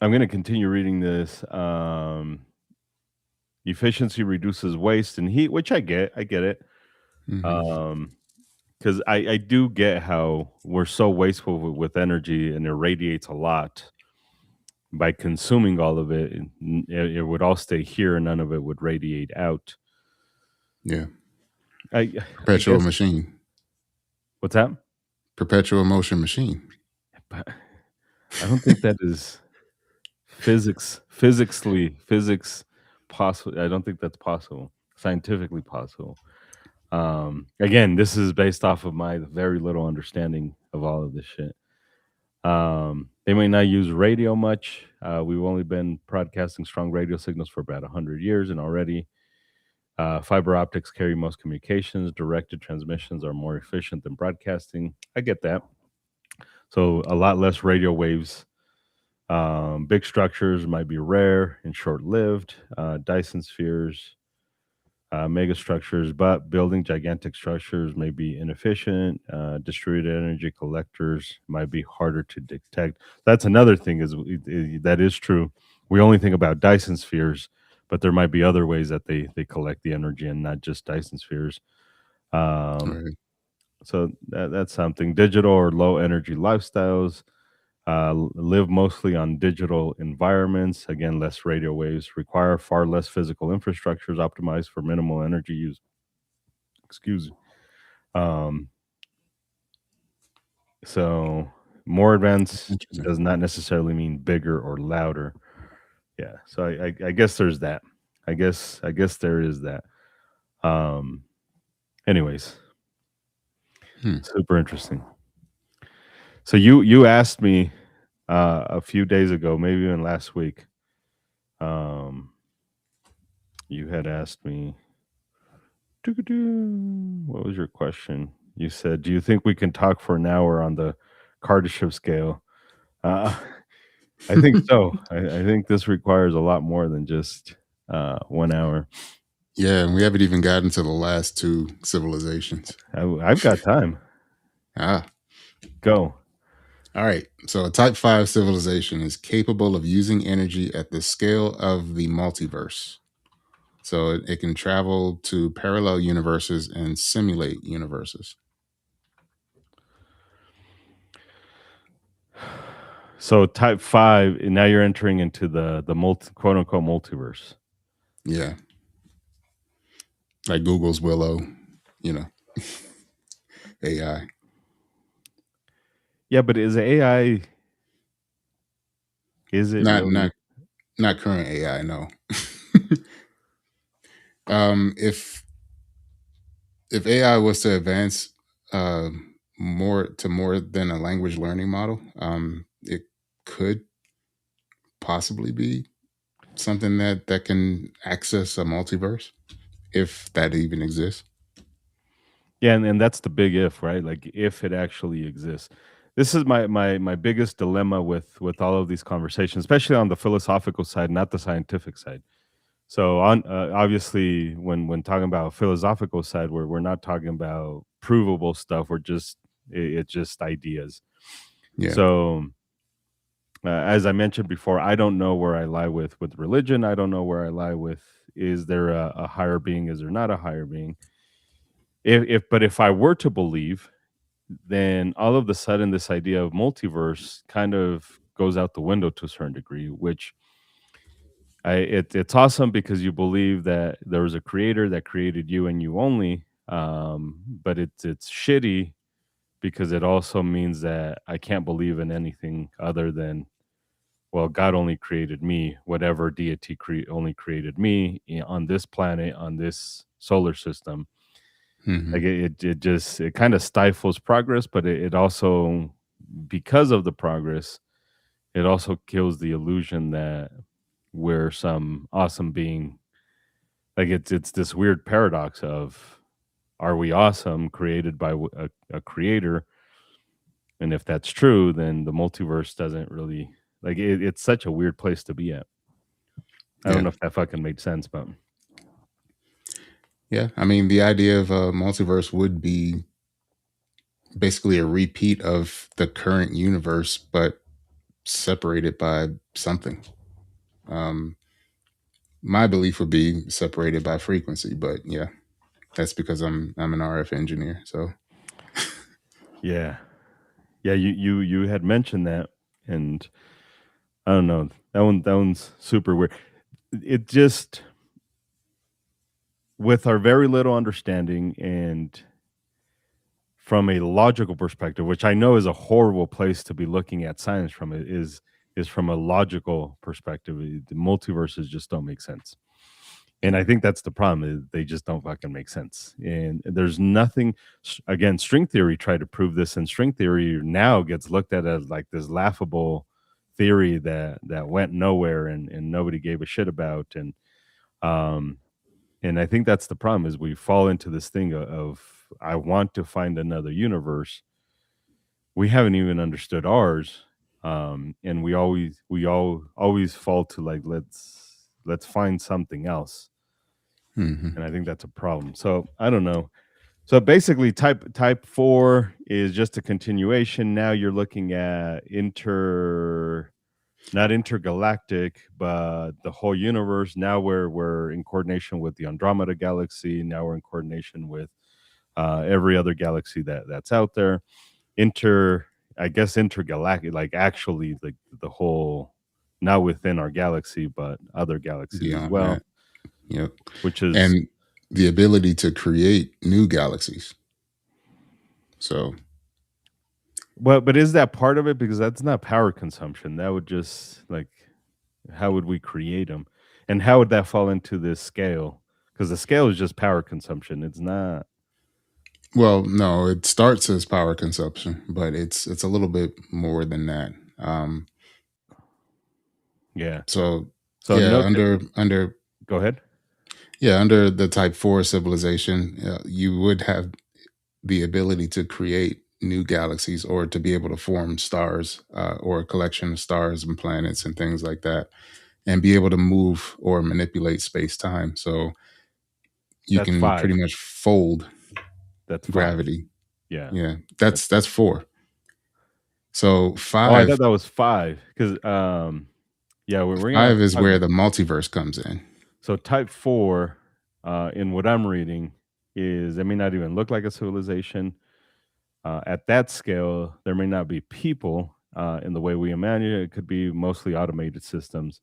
I'm going to continue reading this. Efficiency reduces waste and heat, which I get it. Hmm. Um because I do get how we're so wasteful with energy and it radiates a lot. By consuming all of it, it would all stay here and none of it would radiate out. Yeah. I I Perpetual guess machine. what's that? Perpetual motion machine. But I don't think that is physics possible. I don't think that's possible. Scientifically possible. Again, this is based off of my very little understanding of all of this shit. They may not use radio much. We've only been broadcasting strong radio signals for about 100 years, and already fiber optics carry most communications. Directed transmissions are more efficient than broadcasting. I get that. So a lot less radio waves. Big structures might be rare and short-lived. Dyson spheres, mega structures, but building gigantic structures may be inefficient. Distributed energy collectors might be harder to detect. That's another thing that is true. We only think about Dyson spheres, but there might be other ways that they collect the energy and not just Dyson spheres. Um, Right. so that's something. Digital or low energy lifestyles live mostly on digital environments. Again, less radio waves require far less physical infrastructures optimized for minimal energy use. Excuse me. Um, so more advanced Interesting. does not necessarily mean bigger or louder. Yeah. So I guess there's that. I guess there is that. Um, anyways, Hmm. super interesting. So you asked me a few days ago, maybe even last week. Um, you had asked me, doo-doo-doo. What was your question? You said, "Do you think we can talk for an hour on the Kardashev scale?" Uh, I think so. I think this requires a lot more than just 1 hour. Yeah, and we haven't even gotten to the last two civilizations. I've got time. Ah. Go. All right. So a type 5 civilization is capable of using energy at the scale of the multiverse. So it can travel to parallel universes and simulate universes. So type 5, and now you're entering into the quote unquote multiverse. Yeah. Like Google's Willow, you know, AI. Yeah, but is AI, is it Not really? not not current AI, no. If AI was to advance uh, more than a language learning model, it could possibly be something that can access a multiverse, if that even exists. Yeah, and that's the big if, right? Like if it actually exists. This is my biggest dilemma with all of these conversations, especially on the philosophical side, not the scientific side. So on obviously when talking about philosophical side, we're not talking about provable stuff. It's just ideas. Yeah. So as I mentioned before, I don't know where I lie with religion. I don't know where I lie with, is there a higher being? Is there not a higher being? If I were to believe, then all of the sudden this idea of multiverse kind of goes out the window to a certain degree, which it's awesome because you believe that there was a creator that created you and you only. But it's shitty because it also means that I can't believe in anything other than, well, God only created me, whatever deity only created me on this planet, on this solar system. Hmm. Like it just it kind of stifles progress, but it also, because of the progress, it also kills the illusion that we're some awesome being. Like it's this weird paradox of, are we awesome created by a creator, And if that's true, then the multiverse doesn't really like it's such a weird place to be at. I don't Yeah. know if that fucking made sense, but Yeah. I mean, the idea of a multiverse would be basically a repeat of the current universe, but separated by something. Um, my belief would be separated by frequency, but yeah, that's because I'm an RF engineer. So yeah. Yeah, you had mentioned that, and I don't know. That one's super weird. It just with our very little understanding and from a logical perspective, which I know is a horrible place to be looking at science from, it is from a logical perspective. The multiverses just don't make sense. And I think that's the problem is they just don't fucking make sense. And there's nothing again, string theory tried to prove this, and string theory now gets looked at as like this laughable theory that went nowhere and nobody gave a shit about. Um and I think that's the problem is we fall into this thing of I want to find another universe. We haven't even understood ours. And we always fall to like let's find something else. mhm. And I think that's a problem. So I don't know. So basically, type 4 is just a continuation. Now you're looking at not intergalactic, but the whole universe. Now we're in coordination with the Andromeda galaxy. Now we're in coordination with every other galaxy that's out there. I guess intergalactic, like actually like the whole, not within our galaxy, but other galaxies as Beyond well, that. Yep. which is And the ability to create new galaxies. So but is that part of it? Because that's not power consumption. That would just like, how would we create them, and how would that fall into this scale? Because the scale is just power consumption. It's not. well, no, it starts as power consumption, but it's a little bit more than that. Yeah. So So yeah, no. under Go ahead. yeah, under the type 4 civilization, you would have the ability to create new galaxies or to be able to form stars or a collection of stars and planets and things like that, and be able to move or manipulate space time. So you That's can pretty five. much fold That's five. gravity. Yeah. Yeah, That's that's 4. So Oh, I 5 thought that was five because yeah, we're gonna 5 is talk where about the multiverse comes in. so type 4 in what I'm reading is it may not even look like a civilization. At that scale, there may not be people in the way we imagine it. It could be mostly automated systems.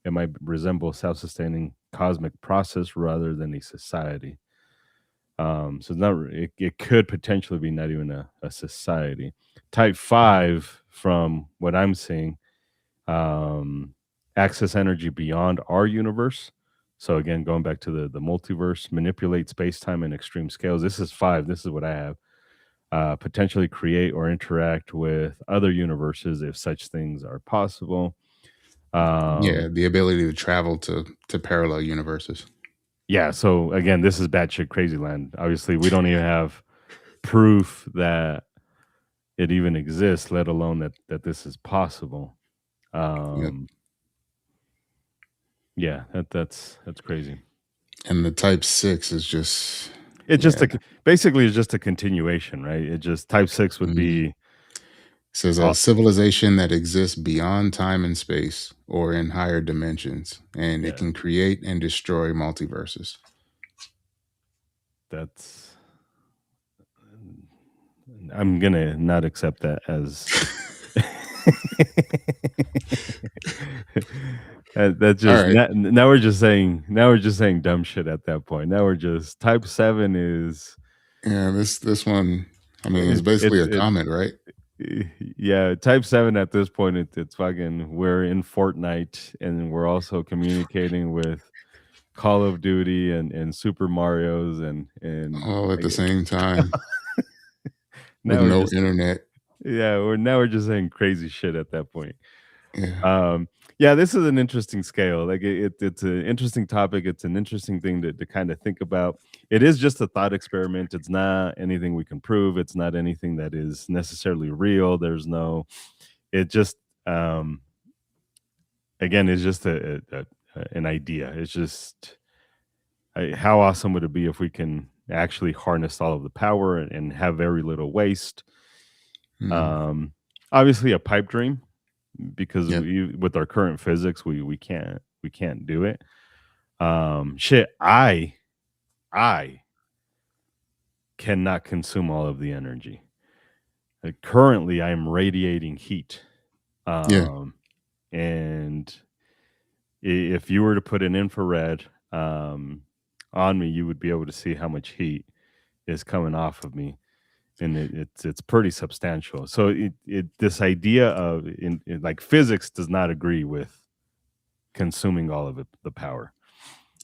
It might resemble self-sustaining cosmic process rather than a society. So it's not. It could potentially be not even a society. Type 5, from what I'm seeing, um, access energy beyond our universe. So again, going back to the multiverse, manipulate space time in extreme scales. This is 5. This is what I have. Potentially create or interact with other universes if such things are possible. Yeah, Um, the ability to travel to parallel universes. yeah. So again, this is batshit crazy land. Obviously, we don't even have proof that it even exists, let alone that this is possible. Yep. Um, yeah, that's crazy. And the type 6 is just It's just yeah. basically it's just a continuation, right? It just type 6 would Mhm. be Says uh, a civilization that exists beyond time and space or in higher dimensions, and it yeah, can create and destroy multiverses. that's I'm gonna not accept that as that's All just right. now we're just saying dumb shit at that point. Now we're just type 7 is Yeah, this one, I mean, it's it, basically it's a it comment, right? yeah, type 7 at this point it's fucking we're in Fortnite and we're also communicating with Call of Duty and Super Mario's and All at the like, same time with now we're no just internet. yeah, we're just saying crazy shit at that point. Yeah. Um, Yeah, this is an interesting scale. Like it's an interesting topic. It's an interesting thing to kind of think about. It is just a thought experiment. It's not anything we can prove. It's not anything that is necessarily real. There's no. It just again, it's just an idea. It's just how awesome would it be if we can actually harness all of the power and have very little waste. Mm, Um, Obviously, a pipe dream because yep. with our current physics, we can't do it. Shit, I cannot consume all of the energy. Currently, I am radiating heat, Yeah. um, and if you were to put an infrared on me, you would be able to see how much heat is coming off of me, and it's pretty substantial. So this idea of like physics does not agree with consuming all of it, the power.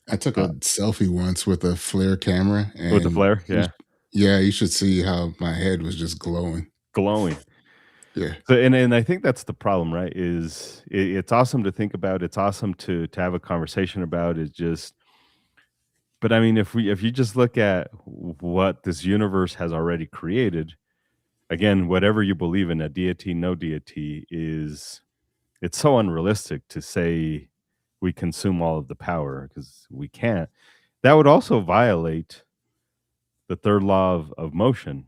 I took a Uh, selfie once with a flare camera, with the and flare, yeah, yeah, you should see how my head was just glowing. glowing. Yeah. So and I think that's the problem, right? Is it's awesome to think about. It's awesome to have a conversation about. It's just, but I mean, if you just look at what this universe has already created, again, whatever you believe in, a deity, no deity, is it's so unrealistic to say we consume all of the power because we can't. That would also violate the third law of motion.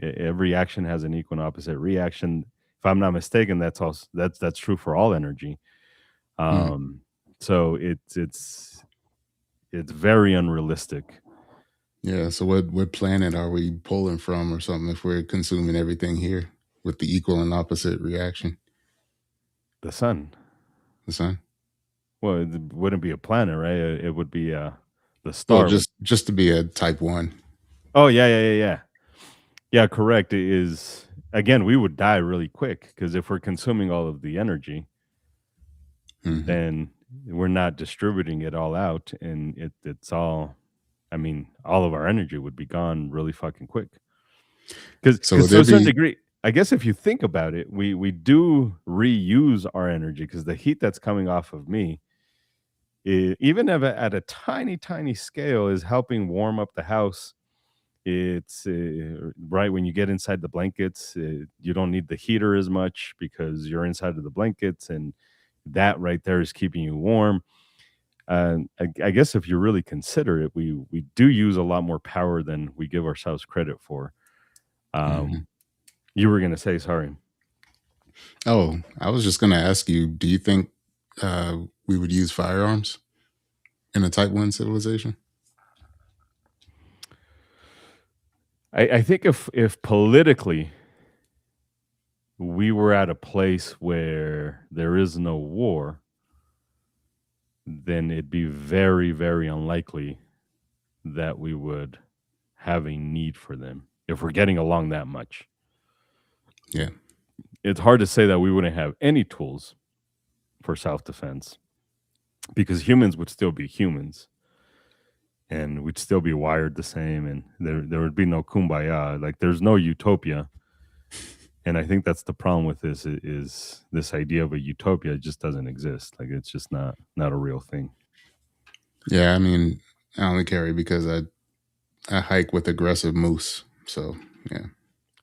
Every action has an equal and opposite reaction. If I'm not mistaken, that's true for all energy. Mm. Um, so it's very unrealistic. Yeah. So what planet are we pulling from or something if we're consuming everything here with the equal and opposite reaction? The sun, The sun? well, it wouldn't be a planet, right? It would be the Well, star. just to be a type one. Oh yeah, yeah, yeah, yeah. Yeah, correct. It is again, we would die really quick because if we're consuming all of the energy, Hmm. then we're not distributing it all out, and it's all. I mean, all of our energy would be gone really fucking quick. So Because would to there a certain be degree, I guess if you think about it, we do reuse our energy because the heat that's coming off of me, even if at a tiny tiny scale, is helping warm up the house. It's right when you get inside the blankets, you don't need the heater as much because you're inside of the blankets, and that right there is keeping you warm. I guess if you really consider it, we do use a lot more power than we give ourselves credit for. Mhm. Um, you were gonna say, sorry. Oh, I was just gonna ask you, do you think we would use firearms in a type one civilization? I think if politically we were at a place where there is no war, then it'd be very, very unlikely that we would have a need for them if we're getting along that much. Yeah. It's hard to say that we wouldn't have any tools for self defense because humans would still be humans and we'd still be wired the same, and there would be no kumbaya. Like there's no utopia. And I think that's the problem with this is this idea of a utopia just doesn't exist. Like it's just not a real thing. Yeah, I mean, I only carry because I hike with aggressive moose. So yeah.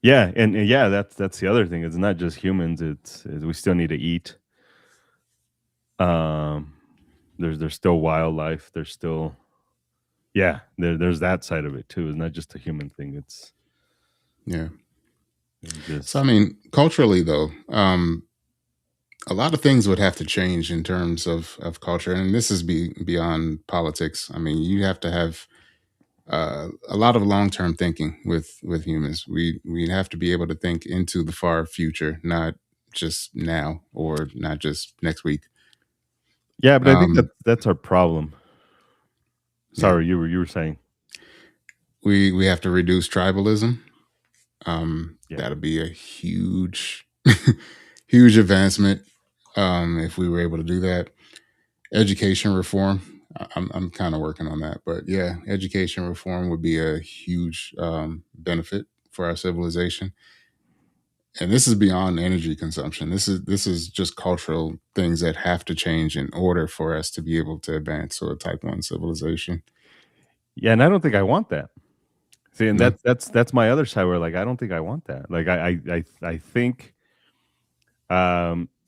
Yeah, and yeah, that's the other thing. It's not just humans. It's we still need to eat. Um, there's still wildlife. There's still there's that side of it too. It's not just a human thing. It's Yeah. So I just mean, culturally though, a lot of things would have to change in terms of culture, and this is beyond politics. I mean, you have to have a lot of long term thinking with humans. We have to be able to think into the far future, not just now or not just next week. yeah, but I think Um, that's our problem. yeah, Sorry, you were saying we have to reduce tribalism. yeah. That'll be a huge huge advancement if we were able to do that. Education reform. I'm kind of working on that, but yeah, education reform would be a huge benefit for our civilization. and this is beyond energy consumption. This is just cultural things that have to change in order for us to be able to advance to a type one civilization. Yeah, and I don't think I want that. See, and No. that's my other side where like I don't think I want that. Like I think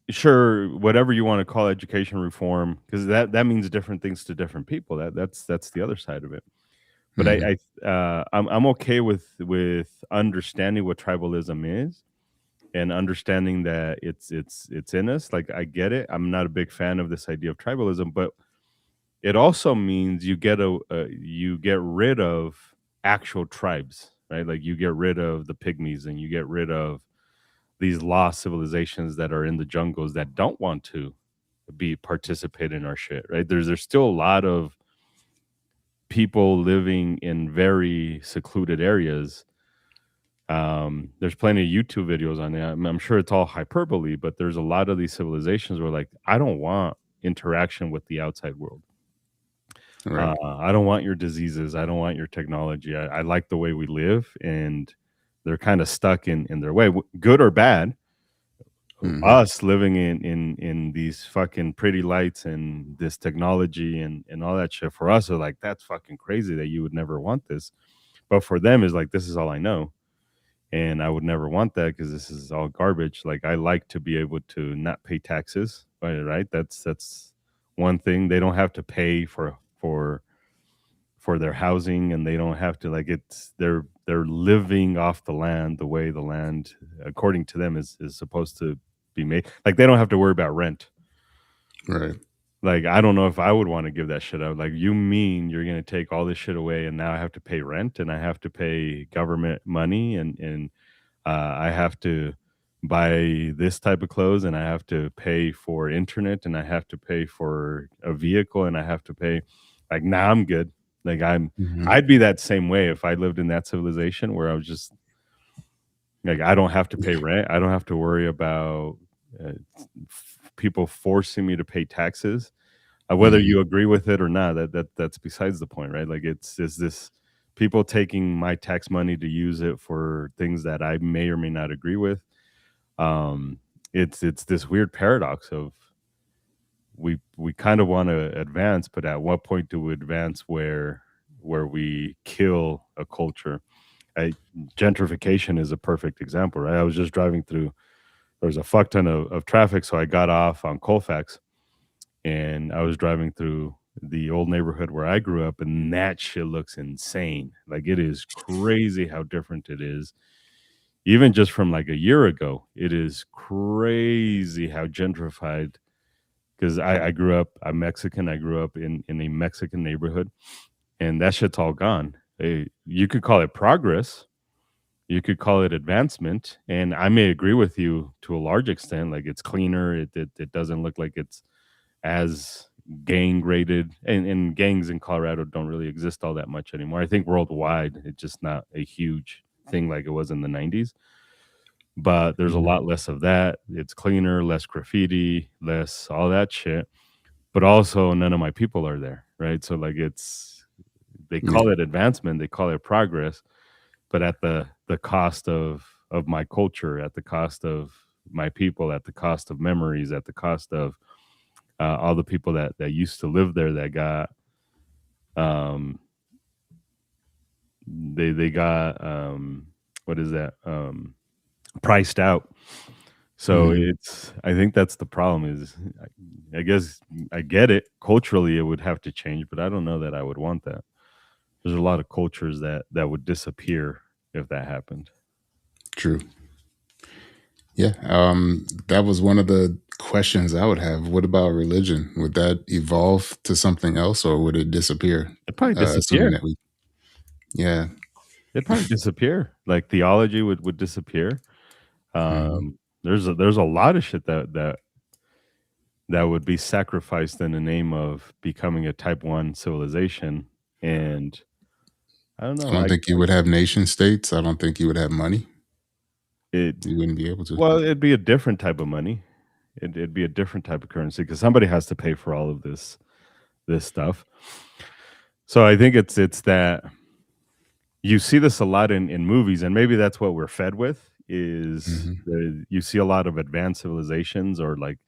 sure, whatever you want to call education reform, because that means different things to different people. That's the other side of it. But Hmm. I'm okay with understanding what tribalism is and understanding that it's in us. Like I get it. I'm not a big fan of this idea of tribalism, but it also means you get rid of actual tribes, right? Like you get rid of the pygmies and you get rid of these lost civilizations that are in the jungles that don't want to be participate in our shit, right? There's still a lot of people living in very secluded areas. There's plenty of YouTube videos on it. I'm sure it's all hyperbole, but there's a lot of these civilizations where like I don't want interaction with the outside world. Right. I don't want your diseases. I don't want your technology. I like the way we live, and they're kind of stuck in their way, good or bad. Hmm. Us living in these fucking pretty lights and this technology and all that shit for us are like that's fucking crazy that you would never want this, but for them is like this is all I know, and I would never want that because this is all garbage. Like I like to be able to not pay taxes, right? That's one thing. They don't have to pay for their housing, and they don't have to like it's they're living off the land the way the land according to them is supposed to be made. Like they don't have to worry about rent. Right. Like I don't know if I would want to give that shit up. Like you mean you're gonna take all this shit away and now I have to pay rent and I have to pay government money and I have to buy this type of clothes and I have to pay for internet and I have to pay for a vehicle and I have to pay like nah, I'm good. Like Hmm. I'd be that same way if I lived in that civilization where I was just like I don't have to pay rent. I don't have to worry about uh, people forcing me to pay taxes. Whether Hmm. you agree with it or not, that's besides the point, right? Like it's is this people taking my tax money to use it for things that I may or may not agree with. um it's this weird paradox of we kind of want to advance, but at what point do we advance where we kill a culture? I, Gentrification is a perfect example, right? I was just driving through, there was a fuck ton of traffic, so I got off on Colfax and I was driving through the old neighborhood where I grew up, and that shit looks insane. Like it is crazy how different it is. Even just from like a year ago, it is crazy how gentrified. Because I grew up, I'm Mexican. I grew up in a Mexican neighborhood, and that shit's all gone. You could call it progress, you could call it advancement, and I may agree with you to a large extent. Like it's cleaner. It doesn't look like it's as gang rated, and gangs in Colorado don't really exist all that much anymore. I think worldwide it's just not a huge thing like it was in the 90s, but there's a Hmm. lot less of that. It's cleaner, less graffiti, less all that shit, but also none of my people are there, right? So like it's they Yeah. call it advancement, they call it progress, but at the cost of my culture, at the cost of my people, at the cost of memories, at the cost of all the people that used to live there that got um they got what is that priced out. So Hmm. it's I think that's the problem is I guess I get it culturally it would have to change, but I don't know that I would want that. There's a lot of cultures that would disappear if that happened. True. Yeah. That was one of the questions I would have. What about religion? Would that evolve to something else, or would it disappear? It'd probably Assuming disappear. that we, yeah. It'd probably disappear. Like theology would disappear. Hmm. There's a lot of shit that would be sacrificed in the name of becoming a type 1 civilization, and I don't I know, don't I think you would have nation states. I don't think you would have money. it You wouldn't be able to. well, it'd be a different type of money. It'd be a different type of currency because somebody has to pay for all of this stuff. So I think it's that you see this a lot in movies, and maybe that's what we're fed with is Hmm. you see a lot of advanced civilizations or like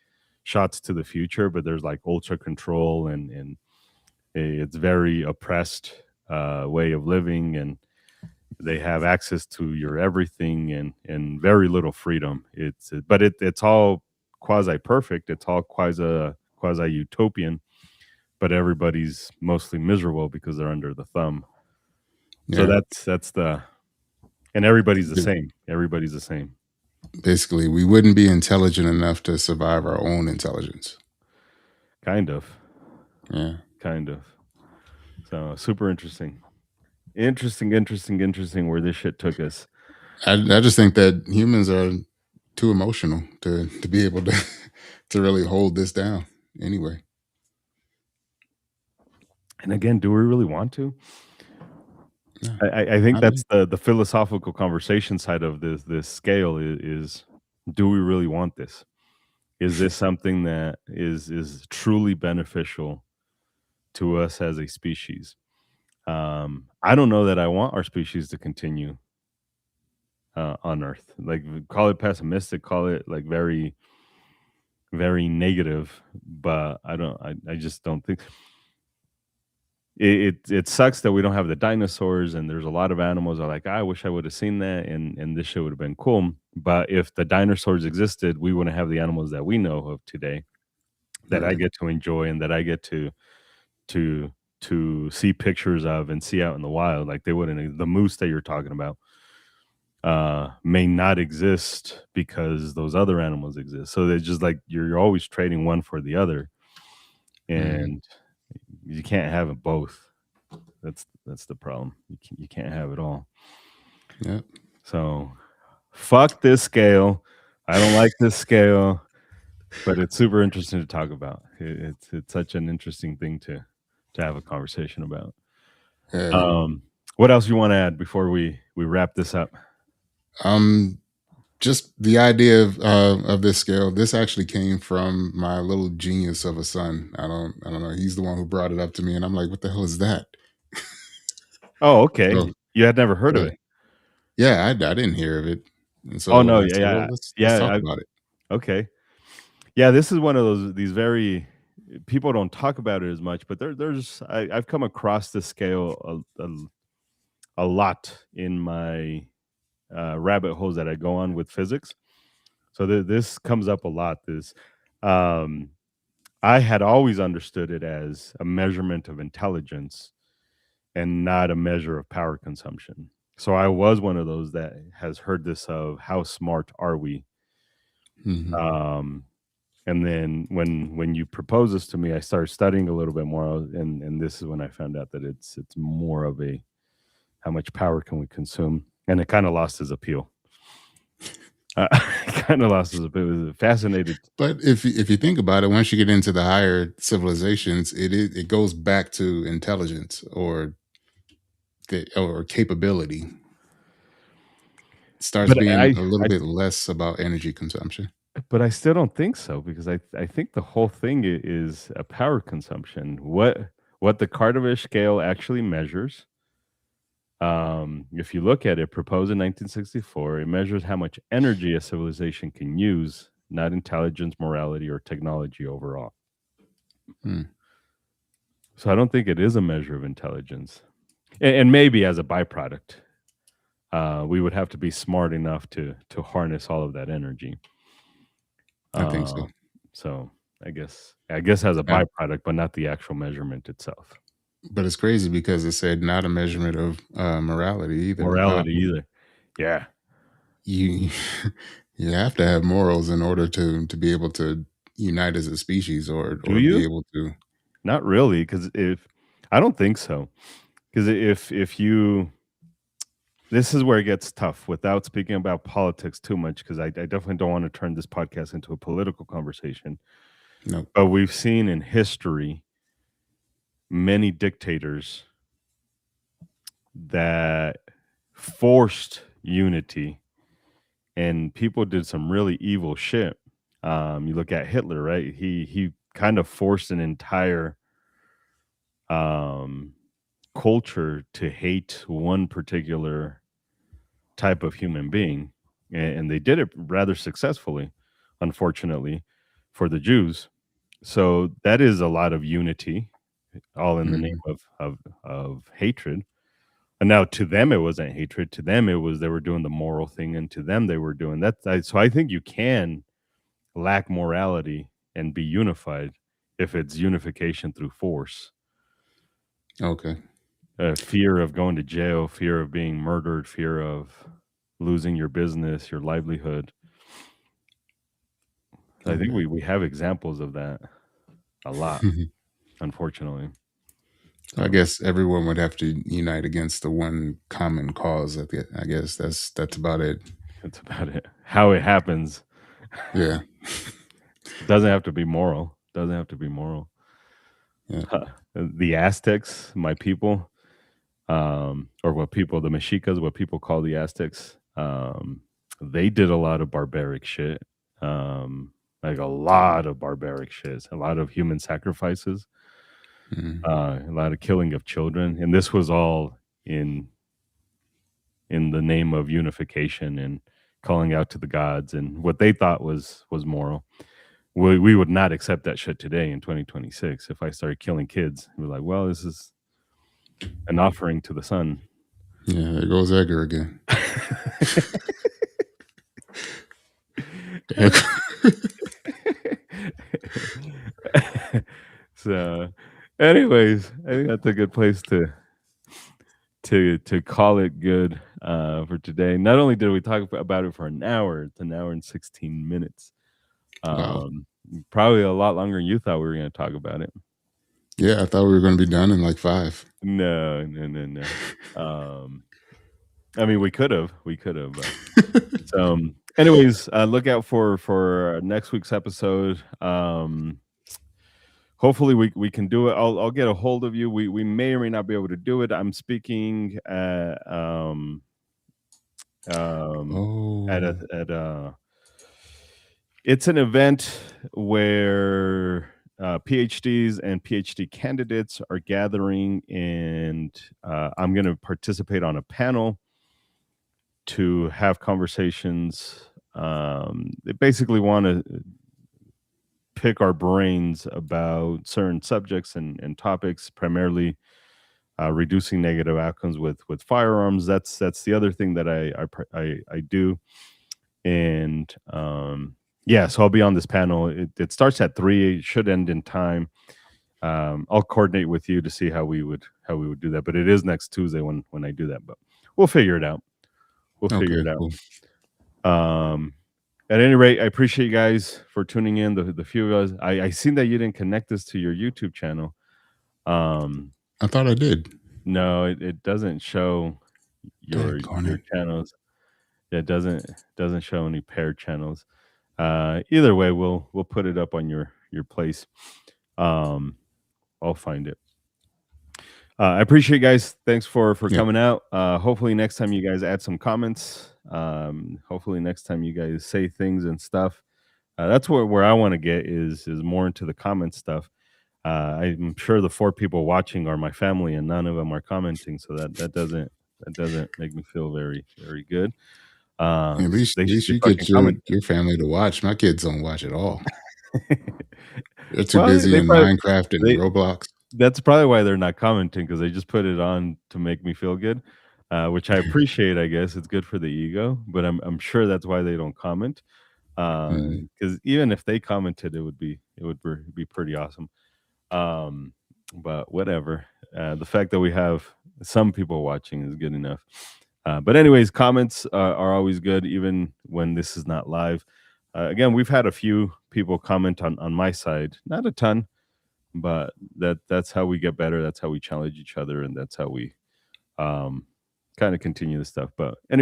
shots to the future, but there's like ultra control and it's very oppressed way of living, and they have access to your everything and very little freedom. It's all quasi perfect. It's all quasi utopian, but everybody's mostly miserable because they're under the thumb. So Yeah. that's the and everybody's the same. Everybody's the same. Basically, we wouldn't be intelligent enough to survive our own intelligence. Kind of. Yeah. Kind of. So super interesting. Interesting where this shit took us. I just think that humans are too emotional to be able to to really hold this down. Anyway, And again, do we really want to? yeah, I think not me. that's the philosophical conversation side of this scale is do we really want this? Is this something that is truly beneficial to us as a species? I don't know that I want our species to continue on Earth. Like call it pessimistic, call it like very negative, but I just don't think it sucks that we don't have the dinosaurs, and there's a lot of animals are like, I wish I would have seen that, and this shit would have been cool. But if the dinosaurs existed, we wouldn't have the animals that we know of today that I Right. get to enjoy and that I get to see pictures of and see out in the wild. Like they wouldn't the moose that you're talking about may not exist because those other animals exist. So they're just like you're always trading one for the other, Mhm. and you can't have it both. That's the problem. You can't have it all. Yep. So fuck this scale. I don't like this scale, but it's super interesting to talk about. It's such an interesting thing to have a conversation about. Yeah. What else you want to add before we wrap this up? Um, just the idea of this scale. This actually came from my little genius of a son. I don't know. He's the one who brought it up to me, and I'm like, "What the hell is that?" Oh, So, okay. You had never heard of yeah, it. yeah, I didn't hear of it, and Oh so no, I yeah, said, "Well, yeah, let's talk yeah. about it." Okay. Yeah, this is one of those these very people don't talk about it as much, but I've come across this scale a lot in my rabbit holes that I go on with physics. So this comes up a lot. This um, I had always understood it as a measurement of intelligence and not a measure of power consumption. So I was one of those that has heard this of how smart are we? Mhm. Um, and then when you proposed this to me, I started studying a little bit more, and this is when I found out that it's more of a how much power can we consume, and it kind of lost its appeal. Kind of lost its appeal. It was fascinated. But if you think about it, once you get into the higher civilizations, it goes back to intelligence or capability. It starts But being I, a little I bit less about energy consumption. but I still don't think so because I think the whole thing is a power consumption. What the Kardashev scale actually measures, if you look at it, proposed in 1964, it measures how much energy a civilization can use, not intelligence, morality, or technology overall. Hmm. So I don't think it is a measure of intelligence, and maybe as a byproduct, we would have to be smart enough to harness all of that energy. I think so. Uh, so I guess as a Yeah. byproduct, but not the actual measurement itself. But it's crazy because it said not a measurement of morality either. Morality either. Yeah. You you have to have morals in order to be able to unite as a species Do or be you? able to. Not really, because if I don't think so. Because if you this is where it gets tough without speaking about politics too much, because I definitely don't want to turn this podcast into a political conversation. No. But we've seen in history many dictators that forced unity and people did some really evil shit. You look at Hitler, right? He kind of forced an entire um, culture to hate one particular type of human being. and they did it rather successfully, unfortunately, for the Jews. So that is a lot of unity, all in the name Mhm. of hatred. And now to them it wasn't hatred. To them it was they were doing the moral thing, and to them they were doing that. So I think you can lack morality and be unified if it's unification through force. Okay. Fear of going to jail, fear of being murdered, fear of losing your business, your livelihood. I think Okay. we have examples of that a lot, unfortunately. I So guess everyone would have to unite against the one common cause. I guess that's about it. that's about it. How it happens Yeah. doesn't have to be moral. Doesn't have to be moral. Yeah. The Aztecs, my people, or what people, the Mexicas, what people call the Aztecs, they did a lot of barbaric shit. Like a lot of barbaric shit, a lot of human sacrifices, Mhm. a lot of killing of children, and this was all in in the name of unification and calling out to the gods and what they thought was moral. We would not accept that shit today in 2026. If I started killing kids, we're like, well, this is an offering to the sun. Yeah. There goes Edgar again. So, anyways, I think that's a good place to call it good for today. Not only did we talk about it for an hour, it's an hour and 16 minutes. Wow. Um, Probably a lot longer than you thought we were going to talk about it. Yeah, I thought we were going to be done in like 5. No, no, no, no. I mean, we could have, but so. Anyways, look out for next week's episode. Hopefully we can do it. I'll get a hold of you. We may or may not be able to do it. I'm speaking um Oh. at a it's an event where PhDs and PhD candidates are gathering, and I'm going to participate on a panel to have conversations. They basically want to pick our brains about certain subjects and topics, primarily reducing negative outcomes with firearms. That's the other thing that I do, and yeah, so I'll be on this panel. It starts at 3. It should end in time. I'll coordinate with you to see how we would do that, but it is next Tuesday when I do that. But we'll figure it out. We'll figure Okay. it out. Cool. At any rate, I appreciate you guys for tuning in. The few of us, I seen that you didn't connect this to your YouTube channel. Um, I thought I did. no, it doesn't show Daggone your it. channels. It doesn't show any paired channels. Either way, we'll put it up on your place. Um, I'll find it. I appreciate you guys. Thanks for Yeah. coming out. Hopefully next time you guys add some comments. Hopefully next time you guys say things and stuff. That's where I want to get is more into the comment stuff. I'm sure the 4 people watching are my family, and none of them are commenting, so that doesn't make me feel very good. At 'Cause least they at should least be you fucking get commenting. your family to watch. My kids don't watch at all. They're too Well, busy they in probably Minecraft and they Roblox. that's probably why they're not commenting, because they just put it on to make me feel good, which I appreciate. I guess it's good for the ego, but I'm sure that's why they don't comment. Mhm. Because even if they commented, it would be pretty awesome. Um, but whatever. The fact that we have some people watching is good enough. But anyways, comments are always good, even when this is not live. Again, we've had a few people comment on my side, not a ton, but that's how we get better. That's how we challenge each other, and that's how we um, kind of continue the stuff. But anyway.